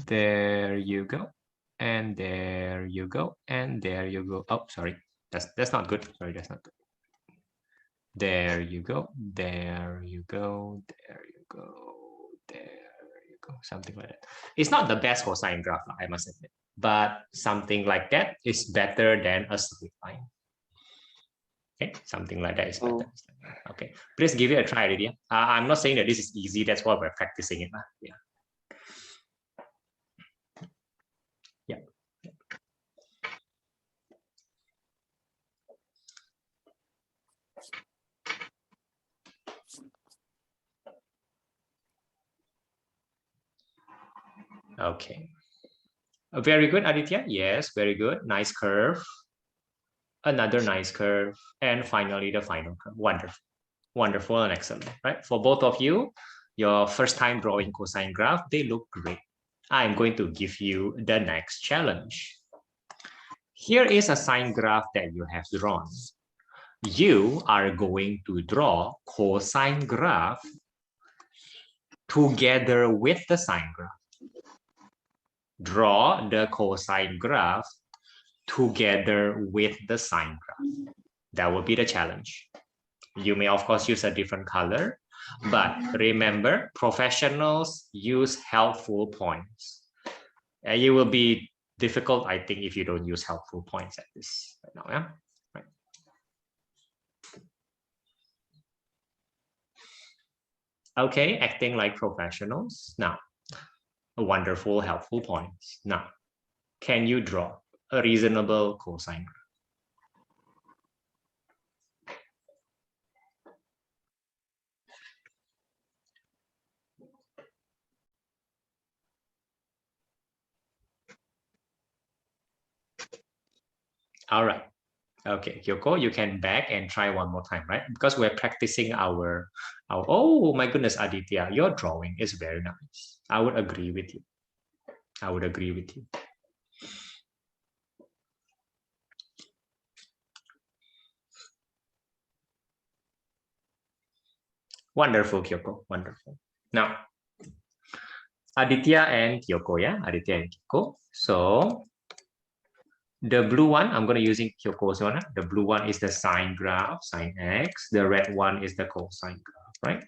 There you go. And there you go. And there you go. Oh, sorry. That's not good. Sorry, that's not good. There you go. There you go. There you go. There you go. Something like that. It's not the best cosine graph, I must admit. But something like that is better than a straight line. Okay, something like that is better. Okay, please give it a try, Lydia. I'm not saying that this is easy. That's why we're practicing it. Yeah. Yeah. Okay. Very good, Aditya. Yes, very good. Nice curve. Another nice curve. And finally, the final curve. Wonderful. Wonderful and excellent, right? For both of you, your first time drawing cosine graph, they look great. I'm going to give you the next challenge. Here is a sine graph that you have drawn. You are going to draw cosine graph together with the sine graph. Draw the cosine graph together with the sine graph. That will be the challenge. You may, of course, use a different color, but remember, professionals use helpful points. It will be difficult, I think, if you don't use helpful points at this right now. Yeah. Right. Okay, acting like professionals. Now, wonderful, helpful points. Now, can you draw a reasonable cosine graph? All right. Okay, Kyoko, you can back and try one more time, right? Because we're practicing our oh my goodness, Aditya, your drawing is very nice. I would agree with you. I would agree with you. Wonderful, Kyoko. Wonderful. Now, Aditya and Kyoko, yeah? Aditya and Kyoko. So, the blue one, I'm going to using Kyoko's one. The blue one is the sine graph, sine x. The red one is the cosine graph, right?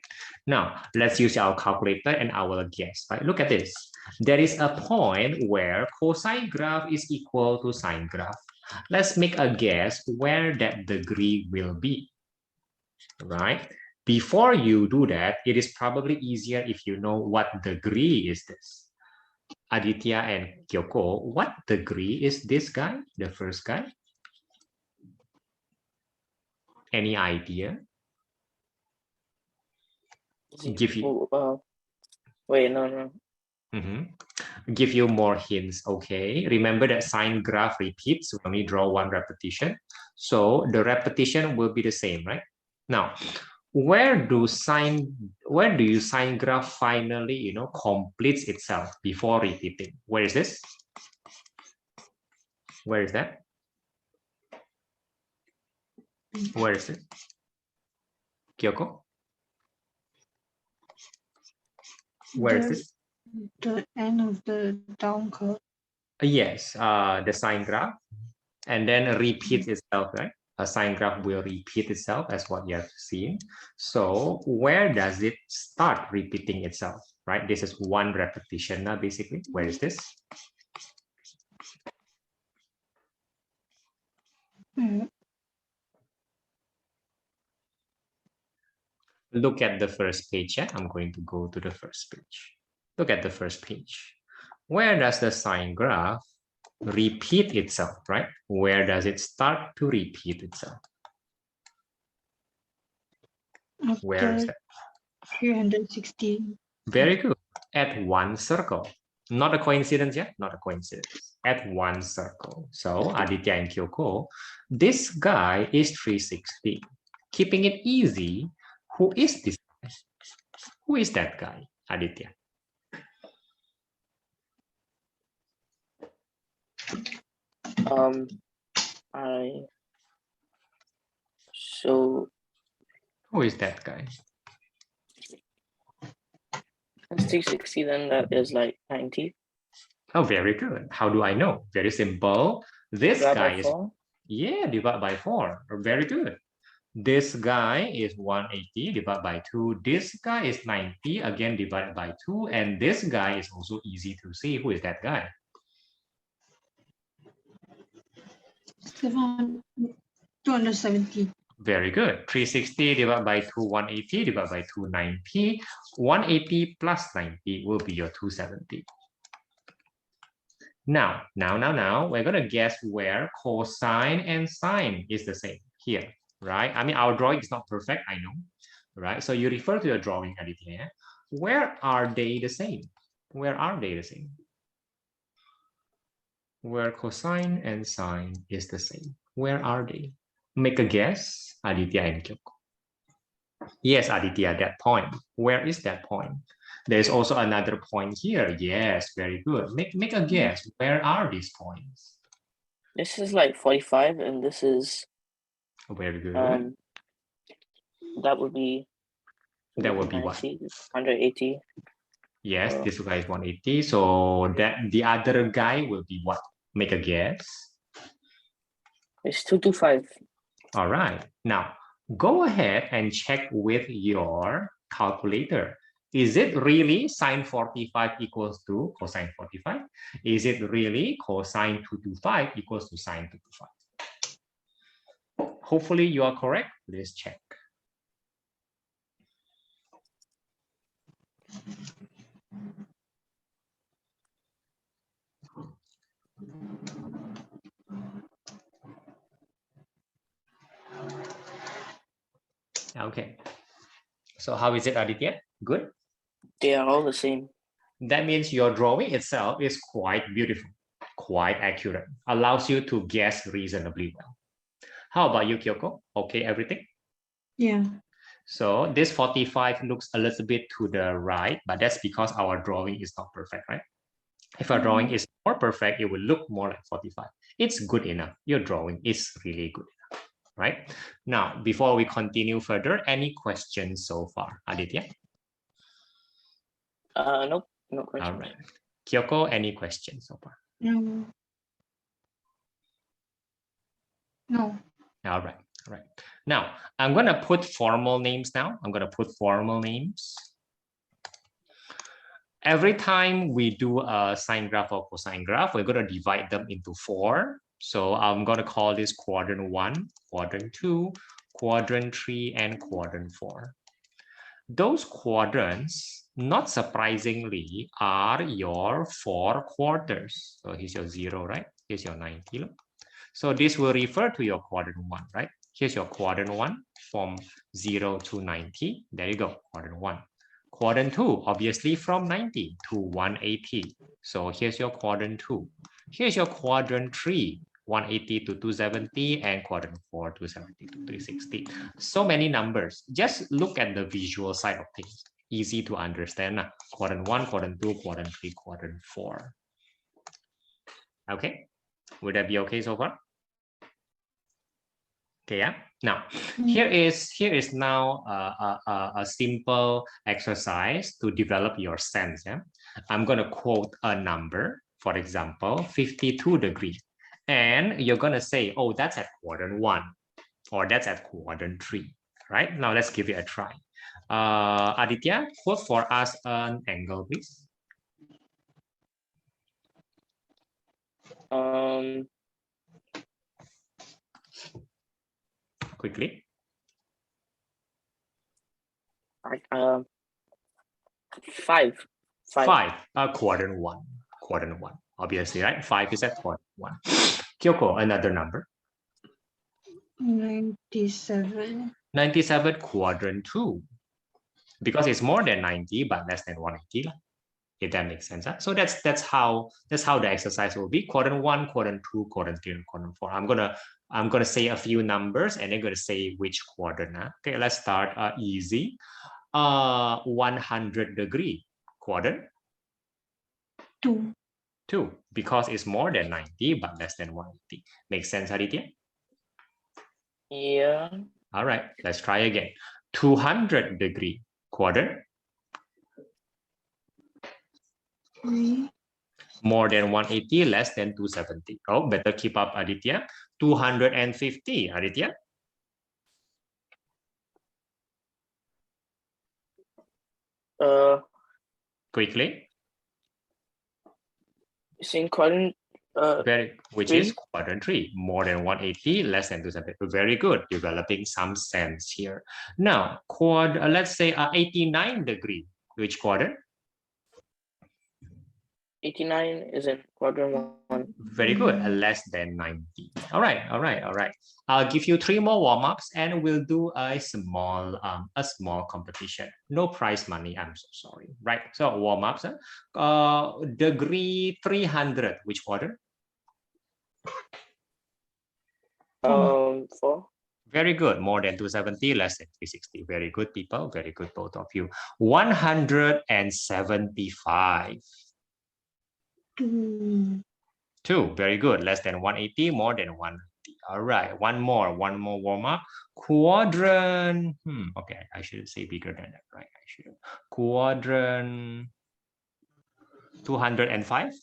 Now, let's use our calculator and I will guess, right? Look at this. There is a point where cosine graph is equal to sine graph. Let's make a guess where that degree will be, right? Before you do that, it is probably easier if you know what degree is this. Aditya and Kyoko, what degree is this guy, the first guy? Any idea? Give you. Wait, no. Give you more hints, okay? Remember that sine graph repeats, we only draw one repetition. So the repetition will be the same, right? Now, where do you sine graph finally, completes itself before repeating? Where is this? Where is that? Where is it? Kyoko? Where is this? The end of the down curve. Yes, the sine graph, and then repeats itself, right? A sine graph will repeat itself as what you have seen. So where does it start repeating itself, right? This is one repetition now, basically. Where is this? Look at the first page. Yeah? I'm going to go to the first page. Look at the first page. Where does the sine graph repeat itself, right? Where does it start to repeat itself? Where is After that? 360. Very good. At one circle. Not a coincidence, yeah? Not a coincidence. At one circle. So Aditya and Kyoko, this guy is 360. Keeping it easy, who is this guy? Who is that guy, Aditya? So Who is that guy? it's 360, then that is like 90. Oh, very good. How do I know? Very simple. This Divide guy by is, 4. yeah, divide by 4. Very good. This guy is 180 divided by 2. This guy is 90, again divided by 2. And this guy is also easy to see. Who is that guy? 270. Very good. 360 divided by 2, 180 divided by 2, 90. 180 plus 90 will be your 270. Now, we're going to guess where cosine and sine is the same here, right? I mean, our drawing is not perfect, I know, right? So you refer to your drawing, Aditya. Where are they the same? Where are they the same? Where cosine and sine is the same. Where are they? Make a guess, Aditya and Kyoko. Yes, Aditya, that point. Where is that point? There's also another point here. Yes, very good. Make a guess. Where are these points? This is like 45, and this is Very good. That would be. That would be 90, what? 180. Yes, this guy is 180. So that the other guy will be what? Make a guess. It's 225. All right. Now go ahead and check with your calculator. Is it really sine 45 equals to cosine 45? Is it really cosine 225 equals to sine 225? Hopefully you are correct. Let's check. Okay. So how is it, Aditya? Good? They are all the same. That means your drawing itself is quite beautiful, quite accurate, allows you to guess reasonably well. How about you, Kyoko? Okay, everything? Yeah. So this 45 looks a little bit to the right, but that's because our drawing is not perfect, right? If our drawing is more perfect, it will look more like 45. It's good enough. Your drawing is really good enough, right? Now, before we continue further, any questions so far, Aditya? Nope, no questions. All right. Kyoko, any questions so far? No. No. All right. All right. Now, I'm going to put formal names now. I'm going to put formal names. Every time we do a sine graph or cosine graph, we're going to divide them into 4. So I'm going to call this quadrant 1, quadrant 2, quadrant 3, and quadrant 4. Those quadrants, not surprisingly, are your 4 quarters. So here's your 0, right? Here's your 90. Look. So this will refer to your quadrant 1, right? Here's your quadrant 1 from 0 to 90. There you go, quadrant 1. Quadrant 2, obviously from 90 to 180. So here's your quadrant 2. Here's your quadrant 3, 180 to 270, and quadrant 4, 270 to 360. So many numbers. Just look at the visual side of things. Easy to understand. Quadrant 1, quadrant 2, quadrant 3, quadrant 4. Okay, would that be okay so far? Okay, yeah. Now, here is now a simple exercise to develop your sense. Yeah, I'm gonna quote a number, for example, 52 degrees, and you're gonna say, oh, that's at quadrant 1, or that's at quadrant 3. Right? Now let's give it a try. Aditya, quote for us an angle, please. Quickly. Five. Quadrant 1. Quadrant 1. Obviously, right? 5 is at quadrant 1. Kyoko, another number. 97. 97 quadrant 2. Because it's more than 90, but less than 180. If that makes sense. Huh? So that's how the exercise will be. Quadrant 1, quadrant 2, quadrant 3, and quadrant 4. I'm gonna say a few numbers and then gonna say which quadrant. Huh? Okay, let's start easy. 100 degree quadrant. 2. 2, because it's more than 90 but less than 180. Makes sense, Aditya? Yeah. All right, let's try again. 200 degree quadrant. 3. More than 180, less than 270. Oh, better keep up, Aditya. 250, Aditya. Quickly. Same quadrant. Which 3. is quadrant 3. More than 180, less than 270. Very good. Developing some sense here. Now, let's say 89 degree. Which quadrant? 89 is in quadrant 1. Very good. Less than 90. All right. I'll give you 3 more warm-ups and we'll do a small competition. No prize money. I'm so sorry. Right. So warm-ups. Degree 300. Which quadrant? 4. Very good. More than 270, less than 360. Very good, people. Very good, both of you. 175. 2. 2. Very good. Less than 180, more than 180. All right. One more warm up. Quadrant. Okay, I should say bigger than that, right? I should. Quadrant 205.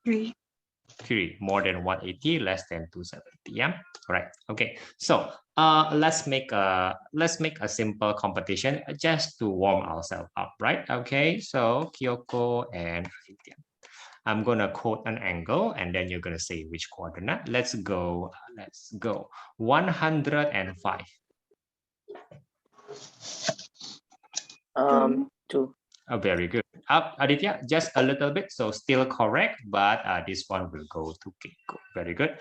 3. 3. More than 180, less than 270. Yeah. All right. Okay. So let's make a simple competition just to warm ourselves up, right? Okay. So Kyoko and Aditya. I'm gonna quote an angle and then you're gonna say which coordinate. Let's go. 105. 2. Very good. Up, Aditya, just a little bit, so still correct, but this one will go to Keiko. Very good.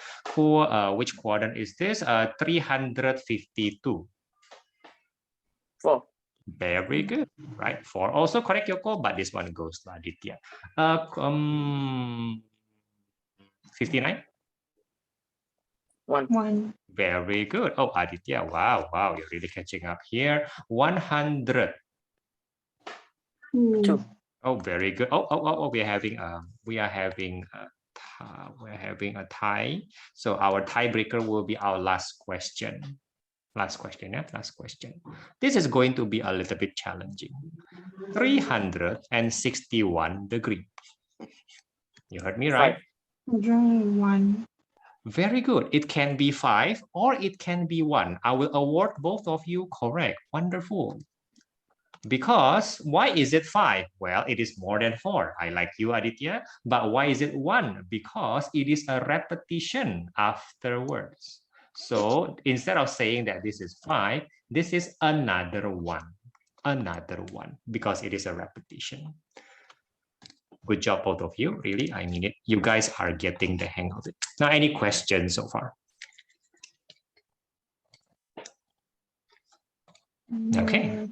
Which quadrant is this? 352. 4. Very good. Right. 4 also correct, Yoko, but this one goes to Aditya. 59. 1. Very good. Oh, Aditya, wow, you're really catching up here. 100. 2. Oh, very good. Oh, we are having a tie. So our tiebreaker will be our last question. Last question. This is going to be a little bit challenging. 361 degree. You heard me right? 1. Very good. It can be 5 or it can be 1. I will award both of you correct. Wonderful. Because why is it 5? Well, it is more than 4. I like you, Aditya. But why is it 1? Because it is a repetition afterwards. So instead of saying that this is 5, this is another 1. Another 1 because it is a repetition. Good job, both of you. Really, I mean it. You guys are getting the hang of it. Now, any questions so far? Okay.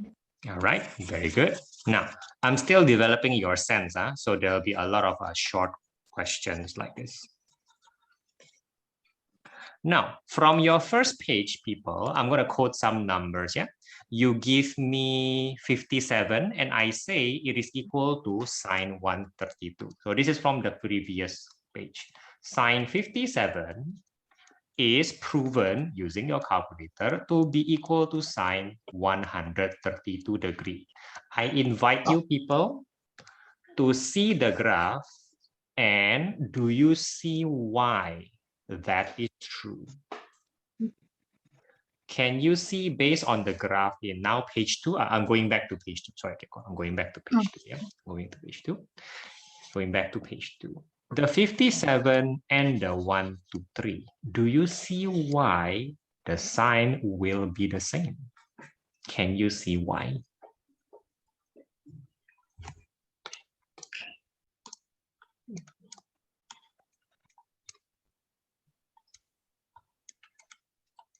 All right. Very good. Now, I'm still developing your sense. So there'll be a lot of short questions like this. Now, from your first page, people, I'm going to quote some numbers. Yeah. You give me 57 and I say it is equal to sine 132. So this is from the previous page. Sine 57 is proven using your calculator to be equal to sine 132 degree. I invite you people to see the graph and do you see why that is true? Can you see based on the graph in now page 2? I'm going back to page 2. Sorry, I'm going back to page 2. Yeah, going to page 2. Going back to page 2. The 57 and the 1 to 3. Do you see why the sign will be the same? Can you see why?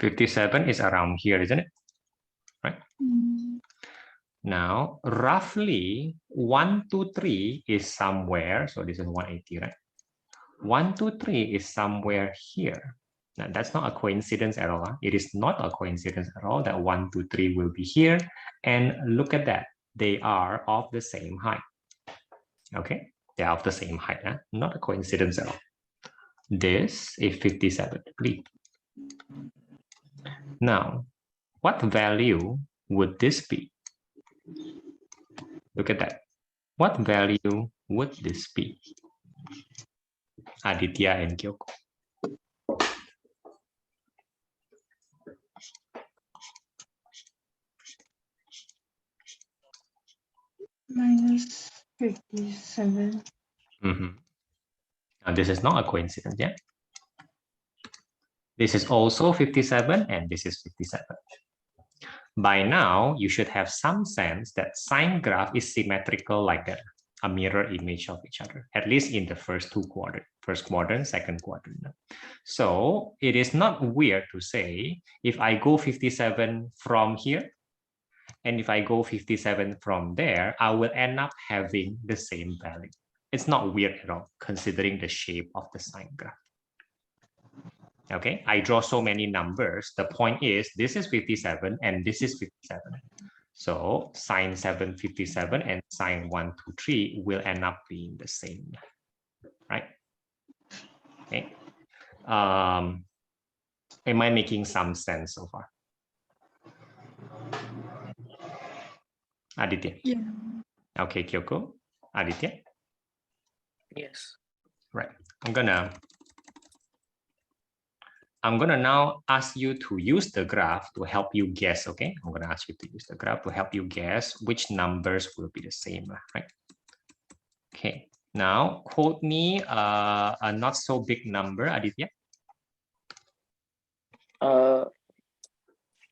57 is around here, isn't it? Right? Now, roughly 1 to 3 is somewhere. So this is 180, right? 1 to 3 is somewhere here. Now, that's not a coincidence at all. Huh? It is not a coincidence at all that 1 to 3 will be here. And look at that. They are of the same height. Okay? They are of the same height. Huh? Not a coincidence at all. This is 57 degrees. Now, what value would this be? Look at that. What value would this be? Aditya and Kyoko. Minus 57. Now, this is not a coincidence, yeah? This is also 57, and this is 57. By now, you should have some sense that sine graph is symmetrical like that, a mirror image of each other, at least in the first two quadrants, first quadrant, second quadrant. So it is not weird to say, if I go 57 from here, and if I go 57 from there, I will end up having the same value. It's not weird at all, considering the shape of the sine graph. Okay, I draw so many numbers. The point is, this is 57 and this is 57. So sine 57 and sine 123 will end up being the same, right? Okay. Am I making some sense so far? Aditya? Yeah. Okay, Kyoko. Aditya? Yes. Right. I'm gonna now ask you to use the graph to help you guess, okay? I'm gonna ask you to use the graph to help you guess which numbers will be the same, right? Okay, now quote me a not so big number, Aditya.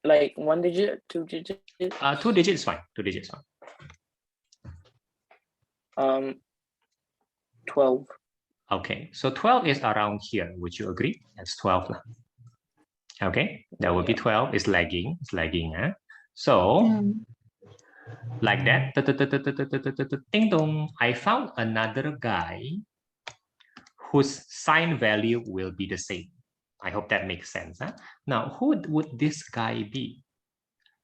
Like 1 digit, 2 digits? 2 digits fine, 2 digits fine. 12. Okay, so 12 is around here. Would you agree? That's 12. Okay, that would be 12. It's lagging. It's lagging. Eh? So, like that. Ding dong. I found another guy whose sine value will be the same. I hope that makes sense. Huh? Now, who would this guy be?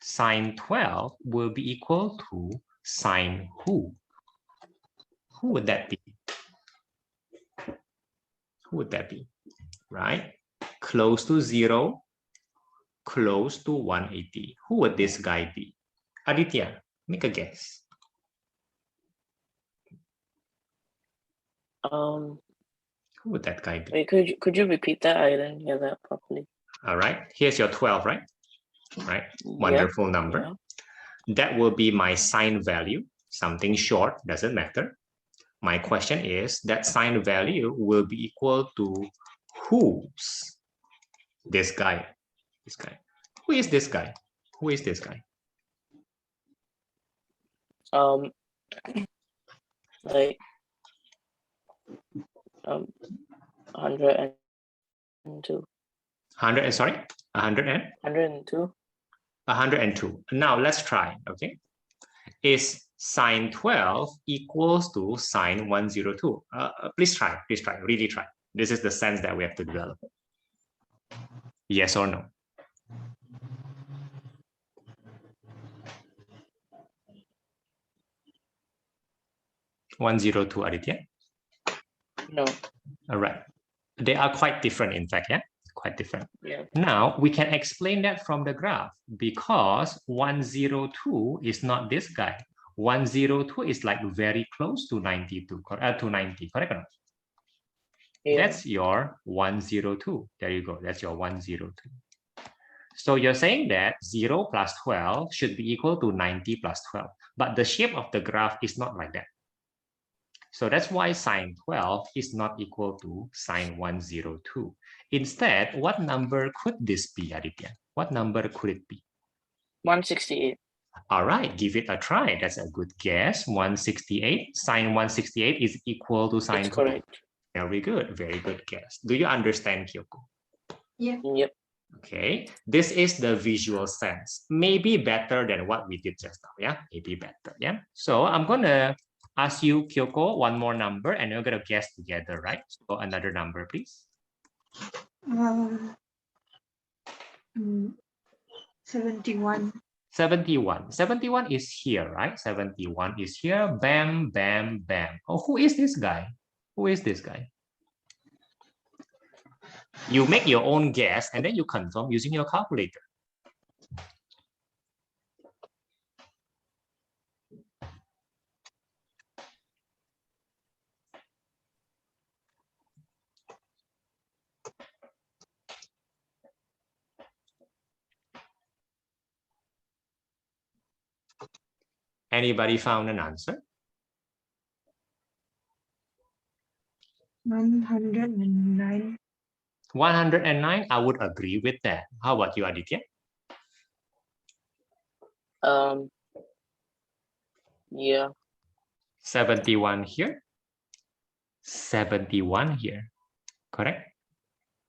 Sine 12 will be equal to sine who? Who would that be? Who would that be? Right? Close to 0, close to 180. Who would this guy be? Aditya, make a guess. Who would that guy be? Wait, could you repeat that? I didn't hear that properly. All right. Here's your 12, right? Right. Wonderful number. Yeah. That will be my sine value. Something short, doesn't matter. My question is that sine value will be equal to whose? This guy. This guy. Who is this guy? Who is this guy? Like 102. 100 and sorry? 100 and? 102. 102. Now let's try, okay? Is sine 12 equals to sine 102? Please try, really try. This is the sense that we have to develop. Yes or no? (102) Aditya? No. All right. They are quite different, in fact, yeah? Quite different. Yeah. Now, we can explain that from the graph because 102 is not this guy. 102 is like very close to 92, to 90, correct or not? Yeah. That's your 102. There you go. That's your 102. So you're saying that 0 plus 12 should be equal to 90 plus 12. But the shape of the graph is not like that. So that's why sine 12 is not equal to sine 102. Instead, what number could this be, Aditya? What number could it be? 168. All right, give it a try. That's a good guess. 168. Sine 168 is equal to sine 12. Correct. Very good guess. Do you understand, Kyoko? Yeah. Yep. Okay, this is the visual sense. Maybe better than what we did just now. Yeah, maybe better. Yeah. So I'm gonna ask you, Kyoko, one more number, and you're gonna guess together, right? So another number, please. 71. 71. 71 is here, right? 71 is here. Bam, bam, bam. Oh, who is this guy? Who is this guy? You make your own guess and then you confirm using your calculator. Anybody found an answer? 109. 109, I would agree with that. How about you, Aditya? Yeah. 71 here. 71 here. Correct?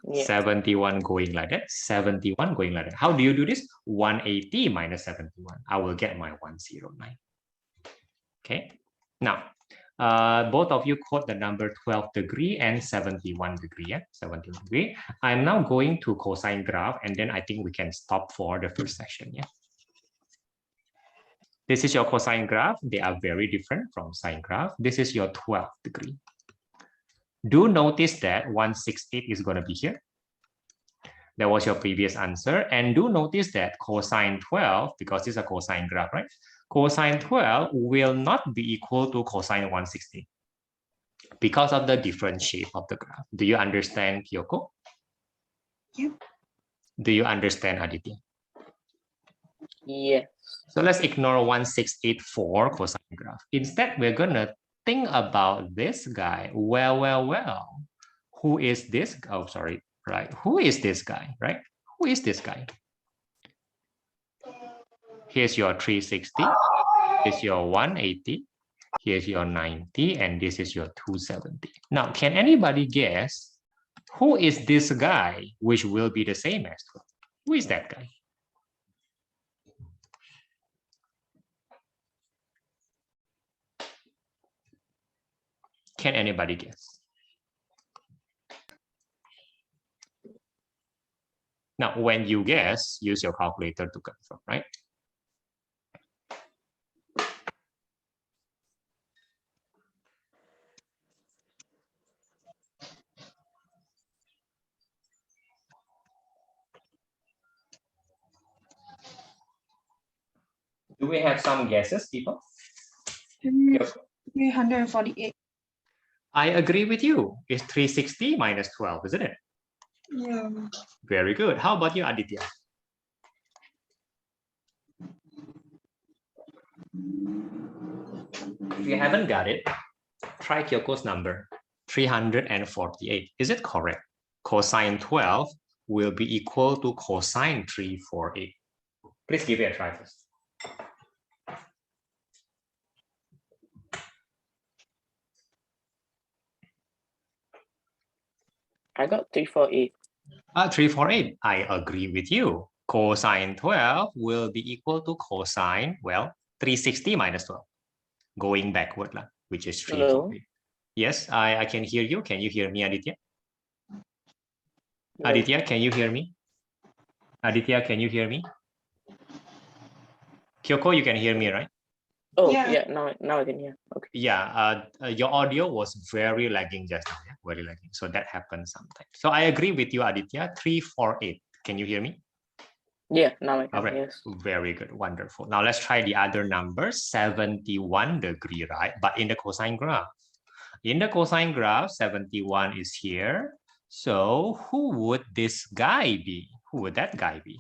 Yeah. 71 going like that. 71 going like that. How do you do this? 180 minus 71. I will get my 109. Okay. Now, both of you quote the number 12 degree and 71 degree. Yeah, 71 degree. I'm now going to cosine graph, and then I think we can stop for the first section. Yeah. This is your cosine graph. They are very different from sine graph. This is your 12 degree. Do notice that 168 is going to be here. That was your previous answer. And do notice that cosine 12, because this is a cosine graph, right? Cosine 12 will not be equal to cosine 160 because of the different shape of the graph. Do you understand, Kyoko? Yep. Do you understand, Aditya? Yes. So let's ignore 1684 cosine graph. Instead, we're going to think about this guy. Well. Who is this? Oh, sorry. Right. Who is this guy? Right. Who is this guy? Here's your 360. Here's your 180. Here's your 90. And this is your 270. Now, can anybody guess who is this guy, which will be the same as 12? Who is that guy? Can anybody guess? Now, when you guess, use your calculator to confirm, right? Do we have some guesses, people? 348. I agree with you. It's 360 minus 12, isn't it? Yeah. Very good. How about you, Aditya? If you haven't got it, try Kyoko's number, 348. Is it correct? Cosine 12 will be equal to cosine 348. Please give it a try first. I got 348. 348. I agree with you. Cosine 12 will be equal to cosine, well, 360 minus 12. Going backward, which is 348. Yes, I can hear you. Can you hear me, Aditya? No. Aditya, can you hear me? Aditya, can you hear me? Kyoko, you can hear me, right? Oh, Yeah. yeah. Now I can hear. Okay. Yeah, your audio was very lagging just now. Yeah, very lagging. So that happens sometimes. So I agree with you, Aditya. 348. Can you hear me? Yeah, now I can. All right. Yes. Very good. Wonderful. Now let's try the other number, 71 degree, right? But in the cosine graph. In the cosine graph, 71 is here. So who would this guy be? Who would that guy be?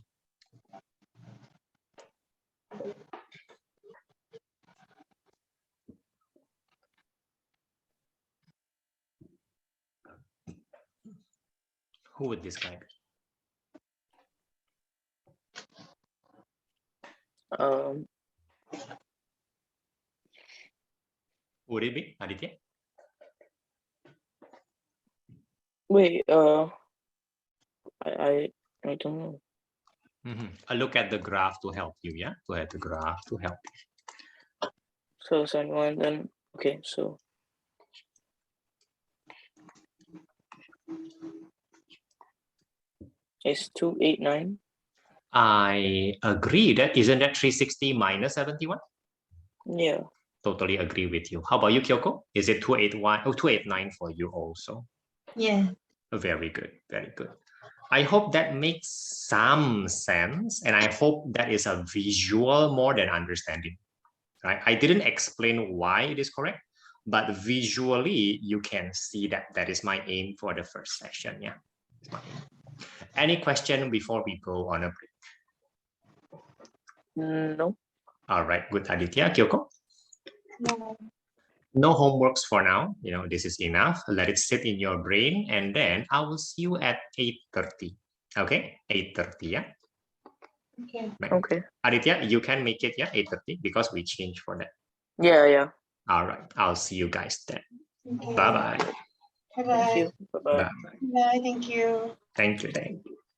Who would this guy be? Would it be Aditya? Wait. I I don't know. A look at the graph to help you, yeah? Look at the graph to help you. So someone then okay, so it's 289. I agree that isn't that 360 minus 71? Yeah. Totally agree with you. How about you, Kyoko? Is it 281? Oh, 289 for you also. Yeah. Very good. Very good. I hope that makes some sense, and I hope that is a visual more than understanding. Right? I didn't explain why it is correct, but visually you can see that that is my aim for the first session. Yeah. Any question before we go on a break? No. All right. Good, Aditya. Kyoko? No. No homeworks for now. This is enough. Let it sit in your brain, and then I will see you at 8:30. Okay, 8:30. Yeah. Okay. Right. Okay. Aditya, you can make it. Yeah, 8:30 because we changed for that. Yeah, yeah. All right. I'll see you guys then. Okay. Bye bye. Bye Thank bye. you. Bye-bye. Bye bye. Bye. Thank you. Thank you. Thank you.